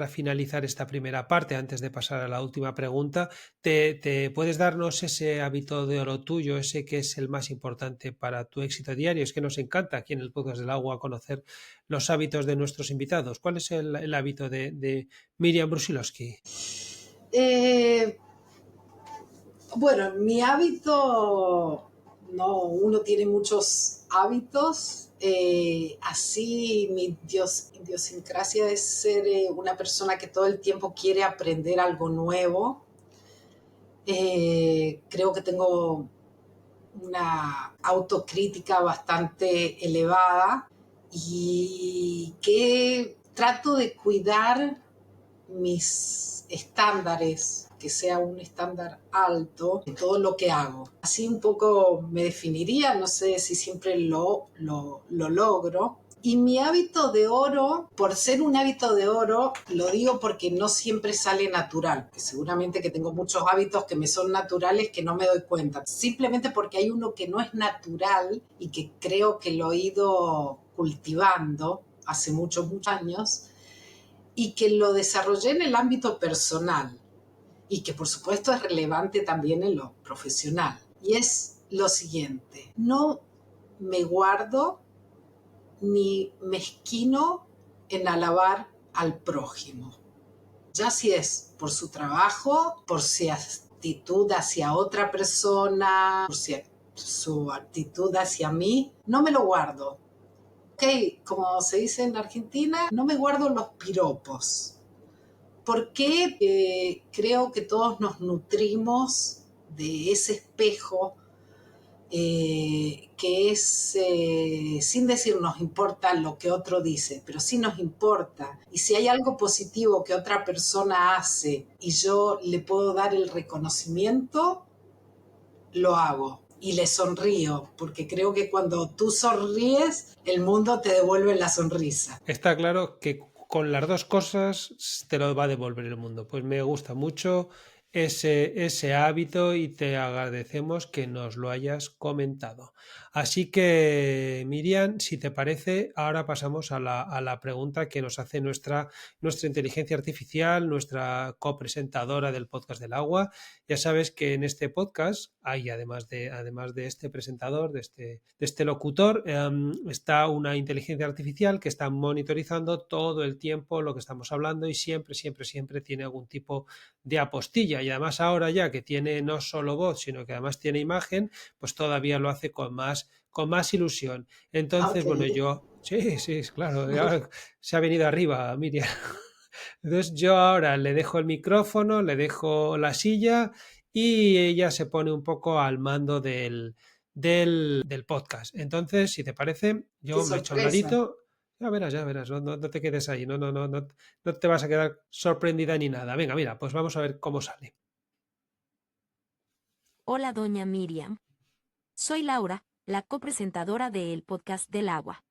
finalizar esta primera parte, antes de pasar a la última pregunta, ¿te puedes darnos ese hábito de oro tuyo, ese que es el más importante para tu éxito diario? Es que nos encanta aquí en el Podcast del Agua conocer los hábitos de nuestros invitados. ¿Cuál es el hábito de Miriam Brusilowski? Eh, bueno, mi hábito, no, uno tiene muchos hábitos. Así mi idiosincrasia es ser una persona que todo el tiempo quiere aprender algo nuevo. Creo que tengo una autocrítica bastante elevada y que trato de cuidar mis estándares, que sea un estándar alto en todo lo que hago. Así un poco me definiría, no sé si siempre lo logro. Y mi hábito de oro, por ser un hábito de oro, lo digo porque no siempre sale natural, que seguramente que tengo muchos hábitos que me son naturales que no me doy cuenta, simplemente porque hay uno que no es natural y que creo que lo he ido cultivando hace muchos años, y que lo desarrollé en el ámbito personal y que por supuesto es relevante también en lo profesional. Y es lo siguiente: no me guardo ni mezquino en alabar al prójimo, ya si es por su trabajo, por su actitud hacia otra persona, por su actitud hacia mí, no me lo guardo. Ok, como se dice en Argentina, no me guardo los piropos, porque creo que todos nos nutrimos de ese espejo que es, sin decir nos importa lo que otro dice, pero sí nos importa. Y si hay algo positivo que otra persona hace y yo le puedo dar el reconocimiento, lo hago. Y le sonrío, porque creo que cuando tú sonríes, el mundo te devuelve la sonrisa. Está claro que con las dos cosas te lo va a devolver el mundo. Pues me gusta mucho ese hábito y te agradecemos que nos lo hayas comentado. Así que, Miriam, si te parece, ahora pasamos a la pregunta que nos hace nuestra inteligencia artificial, nuestra copresentadora del podcast del agua. Ya sabes que en este podcast hay, además de este presentador, de este locutor, está una inteligencia artificial que está monitorizando todo el tiempo lo que estamos hablando y siempre, siempre, siempre tiene algún tipo de apostilla. Y además ahora ya que tiene no solo voz, sino que además tiene imagen, pues todavía lo hace con más ilusión. Entonces, Ok. bueno, sí, sí, claro, ya se ha venido arriba, Miriam. Entonces yo ahora le dejo el micrófono, le dejo la silla y ella se pone un poco al mando del podcast. Entonces, si te parece, Qué yo me echo a un sorpresa. ladito. Ya verás, no te quedes ahí, no te vas a quedar sorprendida ni nada. Venga, mira, pues vamos a ver cómo sale. Hola, doña Miriam. Soy Laura, la copresentadora del podcast del agua.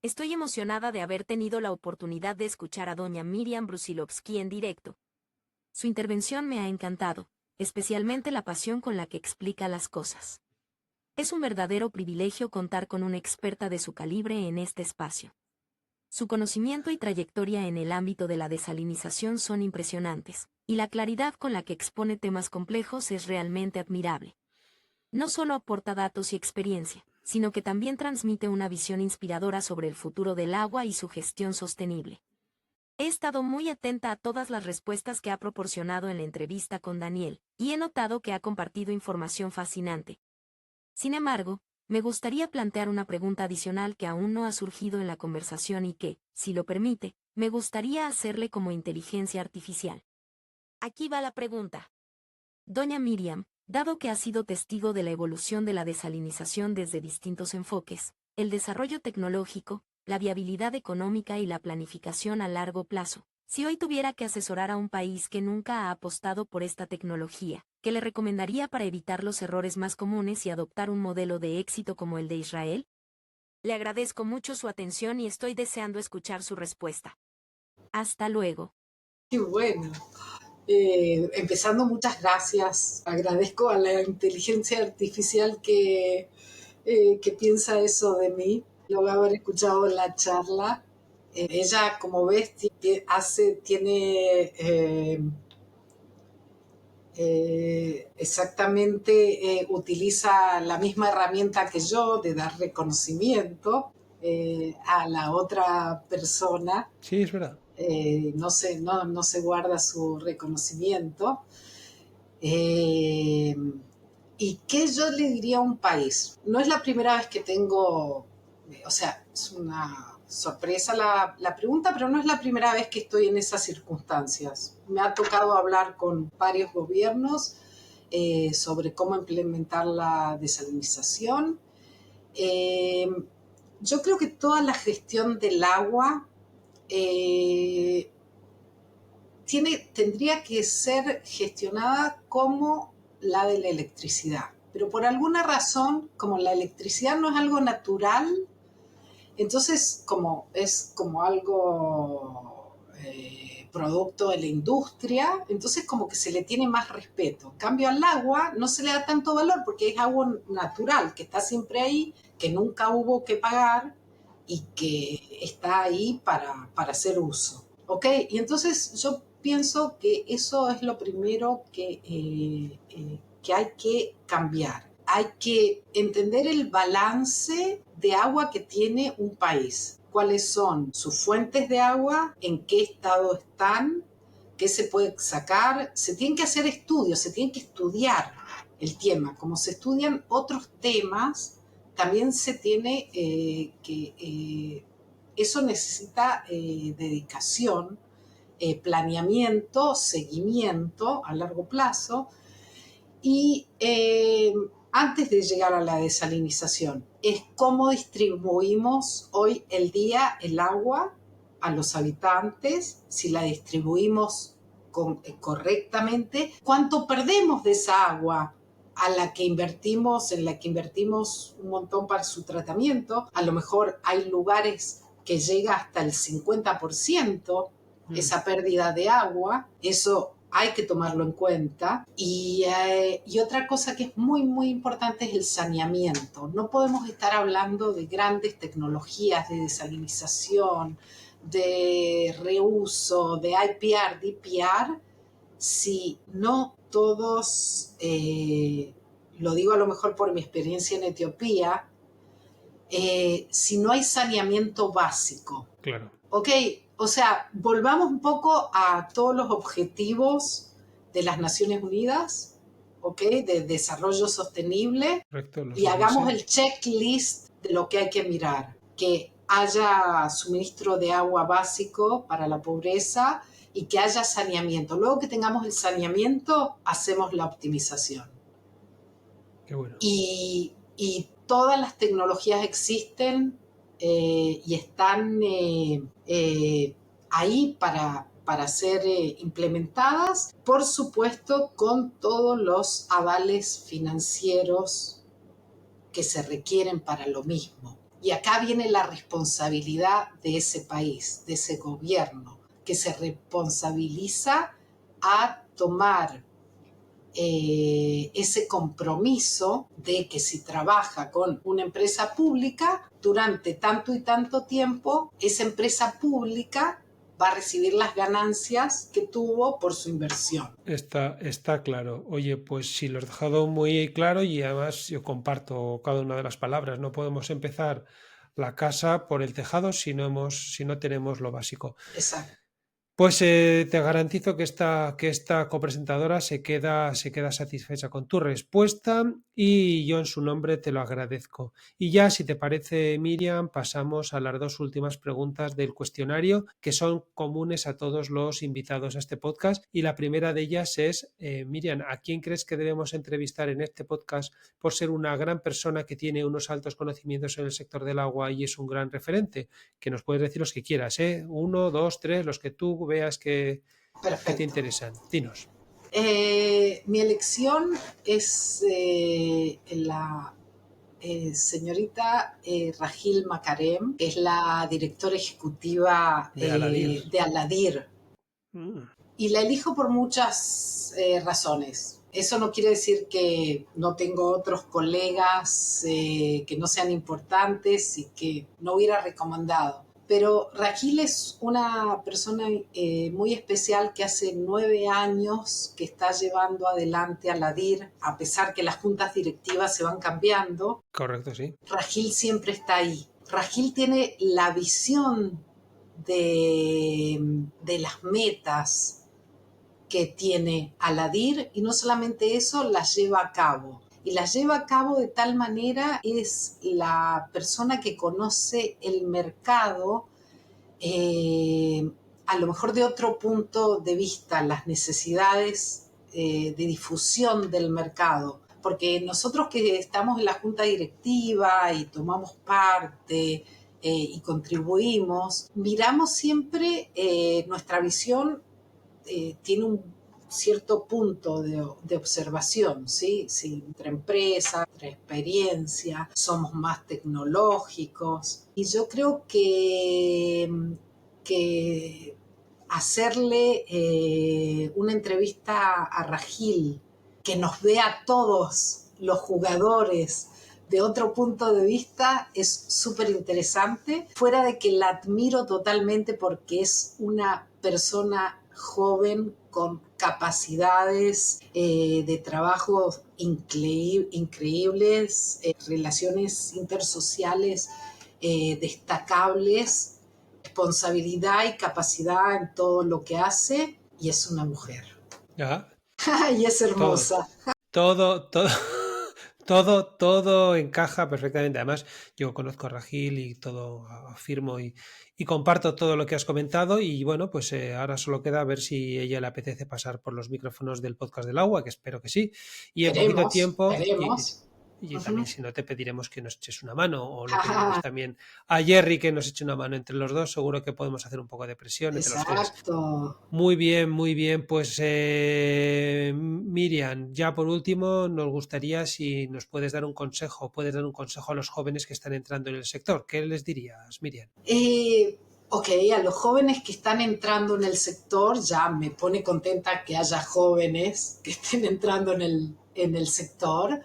Estoy emocionada de haber tenido la oportunidad de escuchar a doña Miriam Brusilovsky en directo. Su intervención me ha encantado, especialmente la pasión con la que explica las cosas. Es un verdadero privilegio contar con una experta de su calibre en este espacio. Su conocimiento y trayectoria en el ámbito de la desalinización son impresionantes, y la claridad con la que expone temas complejos es realmente admirable. No solo aporta datos y experiencia, sino que también transmite una visión inspiradora sobre el futuro del agua y su gestión sostenible. He estado muy atenta a todas las respuestas que ha proporcionado en la entrevista con Daniel, y he notado que ha compartido información fascinante. Sin embargo, me gustaría plantear una pregunta adicional que aún no ha surgido en la conversación y que, si lo permite, me gustaría hacerle como inteligencia artificial. Aquí va la pregunta. Doña Miriam, dado que ha sido testigo de la evolución de la desalinización desde distintos enfoques, el desarrollo tecnológico, la viabilidad económica y la planificación a largo plazo, si hoy tuviera que asesorar a un país que nunca ha apostado por esta tecnología, ¿qué le recomendaría para evitar los errores más comunes y adoptar un modelo de éxito como el de Israel? Le agradezco mucho su atención y estoy deseando escuchar su respuesta. Hasta luego. Qué bueno. Empezando, muchas gracias. Agradezco a la inteligencia artificial que piensa eso de mí. Luego de haber escuchado la charla, ella, como ves, tiene exactamente, utiliza la misma herramienta que yo de dar reconocimiento a la otra persona. Sí, es verdad. No se guarda su reconocimiento. Eh, ¿Y qué yo le diría a un país? No es la primera vez que tengo, o sea, es una sorpresa la pregunta, pero no es la primera vez que estoy en esas circunstancias. Me ha tocado hablar con varios gobiernos sobre cómo implementar la desalinización. Eh, yo creo que toda la gestión del agua eh, tendría que ser gestionada como la de la electricidad. Pero por alguna razón, como la electricidad no es algo natural, entonces como es como algo producto de la industria, entonces como que se le tiene más respeto. En cambio al agua no se le da tanto valor porque es agua natural, que está siempre ahí, que nunca hubo que pagar y que está ahí para hacer uso. ¿Ok? Y entonces yo pienso que eso es lo primero que hay que cambiar. Hay que entender el balance de agua que tiene un país. ¿Cuáles son sus fuentes de agua? ¿En qué estado están? ¿Qué se puede sacar? Se tienen que hacer estudios, se tiene que estudiar el tema. Como se estudian otros temas, también se tiene eso necesita dedicación, planeamiento, seguimiento a largo plazo y antes de llegar a la desalinización, es cómo distribuimos hoy el día el agua a los habitantes, si la distribuimos correctamente, cuánto perdemos de esa agua en la que invertimos un montón para su tratamiento. A lo mejor hay lugares que llega hasta el 50% esa pérdida de agua. Eso hay que tomarlo en cuenta. Y otra cosa que es muy, muy importante es el saneamiento. No podemos estar hablando de grandes tecnologías de desalinización, de reuso, de IPR, DPR, si no todos, lo digo a lo mejor por mi experiencia en Etiopía, si no hay saneamiento básico. Claro. Ok, o sea, volvamos un poco a todos los objetivos de las Naciones Unidas, ok, de desarrollo sostenible, Correcto, los y hagamos 16. el checklist de lo que hay que mirar. Que haya suministro de agua básico para la pobreza y que haya saneamiento. Luego que tengamos el saneamiento, hacemos la optimización. Qué bueno. Y todas las tecnologías existen y están ahí para ser implementadas, por supuesto, con todos los avales financieros que se requieren para lo mismo. Y acá viene la responsabilidad de ese país, de ese gobierno, que se responsabiliza a tomar ese compromiso de que si trabaja con una empresa pública, durante tanto y tanto tiempo, esa empresa pública va a recibir las ganancias que tuvo por su inversión. Está claro. Oye, pues sí, lo has dejado muy claro y además yo comparto cada una de las palabras. No podemos empezar la casa por el tejado si no tenemos lo básico. Exacto. Pues te garantizo que esta copresentadora se queda satisfecha con tu respuesta y yo en su nombre te lo agradezco. Y ya, si te parece, Miriam, pasamos a las dos últimas preguntas del cuestionario que son comunes a todos los invitados a este podcast. Y la primera de ellas es, Miriam, ¿a quién crees que debemos entrevistar en este podcast por ser una gran persona que tiene unos altos conocimientos en el sector del agua y es un gran referente? Que nos puedes decir los que quieras, ¿eh? Uno, dos, tres, los que tú veas que te Perfecto. interesan. Dinos. Mi elección es la señorita Rahil Makarem, que es la directora ejecutiva De Aladir. de Aladir. Mm. Y la elijo por muchas razones. Eso no quiere decir que no tengo otros colegas que no sean importantes y que no hubiera recomendado. Pero Rahil es una persona muy especial que hace 9 años que está llevando adelante a la DIR, a pesar que las juntas directivas se van cambiando. Correcto, sí. Rahil siempre está ahí. Rahil tiene la visión de las metas que tiene Aladir y no solamente eso, las lleva a cabo. Y las lleva a cabo de tal manera, es la persona que conoce el mercado a lo mejor de otro punto de vista, las necesidades de difusión del mercado. Porque nosotros que estamos en la junta directiva y tomamos parte y contribuimos, miramos siempre nuestra visión tiene un cierto punto de observación, ¿sí? Sí, entre empresas, entre experiencia, somos más tecnológicos. Y yo creo que hacerle una entrevista a Rahil, que nos vea a todos los jugadores de otro punto de vista, es súper interesante, fuera de que la admiro totalmente porque es una persona joven con capacidades de trabajo increíbles, relaciones intersociales destacables, responsabilidad y capacidad en todo lo que hace, y es una mujer. Ya. Y es Todo, hermosa. todo, todo, todo encaja perfectamente. Además, yo conozco a Ragil y todo afirmo y comparto todo lo que has comentado. Y bueno, pues ahora solo queda ver si ella le apetece pasar por los micrófonos del podcast del agua, que espero que sí. Y en poquito Veremos, tiempo, veremos. y también Uh-huh. si no te pediremos que nos eches una mano, o le pediremos también a Jerry que nos eche una mano entre los dos. Seguro que podemos hacer un poco de presión entre los tres. Exacto. Muy bien. Pues Miriam, ya por último, nos gustaría si nos puedes dar un consejo, puedes dar un consejo a los jóvenes que están entrando en el sector. ¿Qué les dirías, Miriam? Ok, a los jóvenes que están entrando en el sector, ya me pone contenta que haya jóvenes que estén entrando en el sector.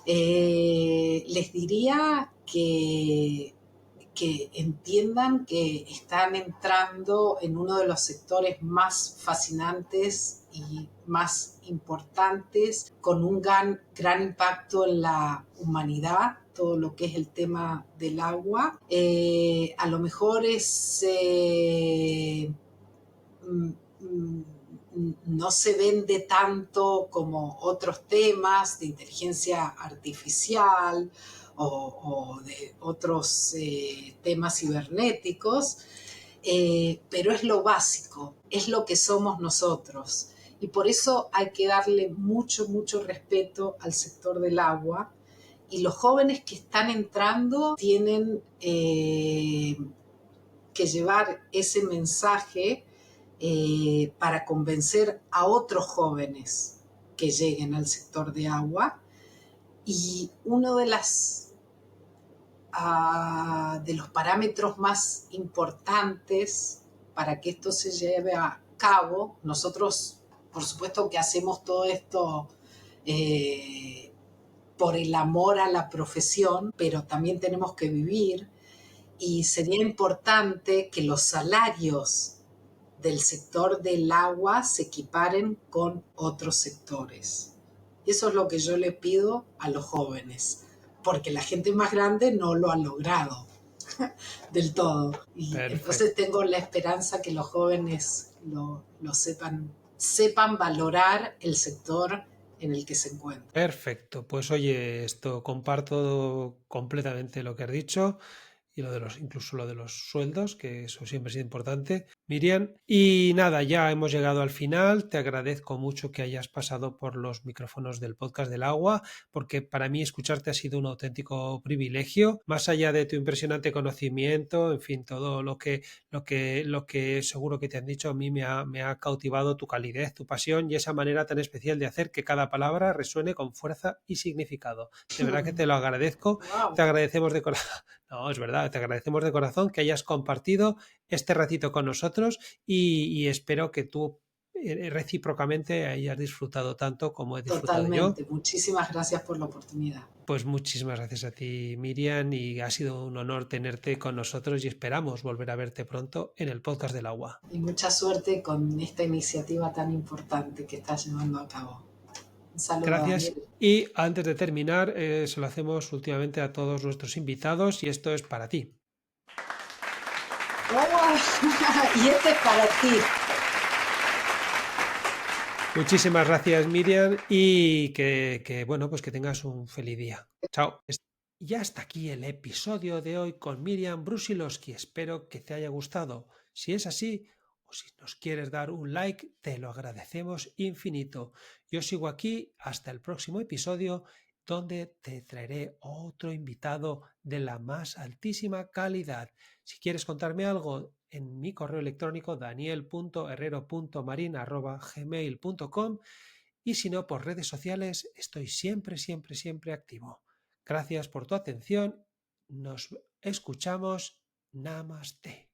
Les diría que entiendan que están entrando en uno de los sectores más fascinantes y más importantes, con un gran impacto en la humanidad, todo lo que es el tema del agua. A lo mejor es no se vende tanto como otros temas de inteligencia artificial o de otros temas cibernéticos, pero es lo básico, es lo que somos nosotros. Y por eso hay que darle mucho respeto al sector del agua. Y los jóvenes que están entrando tienen que llevar ese mensaje para convencer a otros jóvenes que lleguen al sector de agua. Y uno de los parámetros más importantes para que esto se lleve a cabo, nosotros por supuesto que hacemos todo esto por el amor a la profesión, pero también tenemos que vivir y sería importante que los salarios del sector del agua se equiparen con otros sectores. Y eso es lo que yo le pido a los jóvenes, porque la gente más grande no lo ha logrado del todo. Y Perfecto. entonces tengo la esperanza que los jóvenes lo sepan valorar el sector en el que se encuentran. Perfecto. Pues oye, esto comparto completamente lo que has dicho y incluso lo de los sueldos, que eso siempre es importante, Miriam. Y nada, ya hemos llegado al final. Te agradezco mucho que hayas pasado por los micrófonos del podcast del agua, porque para mí escucharte ha sido un auténtico privilegio. Más allá de tu impresionante conocimiento, en fin, todo lo que seguro que te han dicho, a mí me ha cautivado tu calidez, tu pasión y esa manera tan especial de hacer que cada palabra resuene con fuerza y significado. De verdad que te lo agradezco. Wow. Te agradecemos de corazón. No, es verdad, te agradecemos de corazón que hayas compartido este ratito con nosotros y espero que tú recíprocamente hayas disfrutado tanto como he disfrutado yo. Totalmente. Muchísimas gracias por la oportunidad. Pues muchísimas gracias a ti, Miriam, y ha sido un honor tenerte con nosotros y esperamos volver a verte pronto en el podcast del agua. Y mucha suerte con esta iniciativa tan importante que estás llevando a cabo. Un saludo, Gracias. Daniel. Y antes de terminar, se lo hacemos últimamente a todos nuestros invitados y esto es para ti. Oh, y este es para ti. Muchísimas gracias, Miriam, y bueno, pues que tengas un feliz día. Chao. Y hasta aquí el episodio de hoy con Miriam Brusilowski. Espero que te haya gustado. Si es así, o si nos quieres dar un like, te lo agradecemos infinito. Yo sigo aquí hasta el próximo episodio, donde te traeré otro invitado de la más altísima calidad. Si quieres contarme algo, en mi correo electrónico daniel.herrero.marin@gmail.com y si no, por redes sociales estoy siempre, siempre, siempre activo. Gracias por tu atención. Nos escuchamos. Namaste.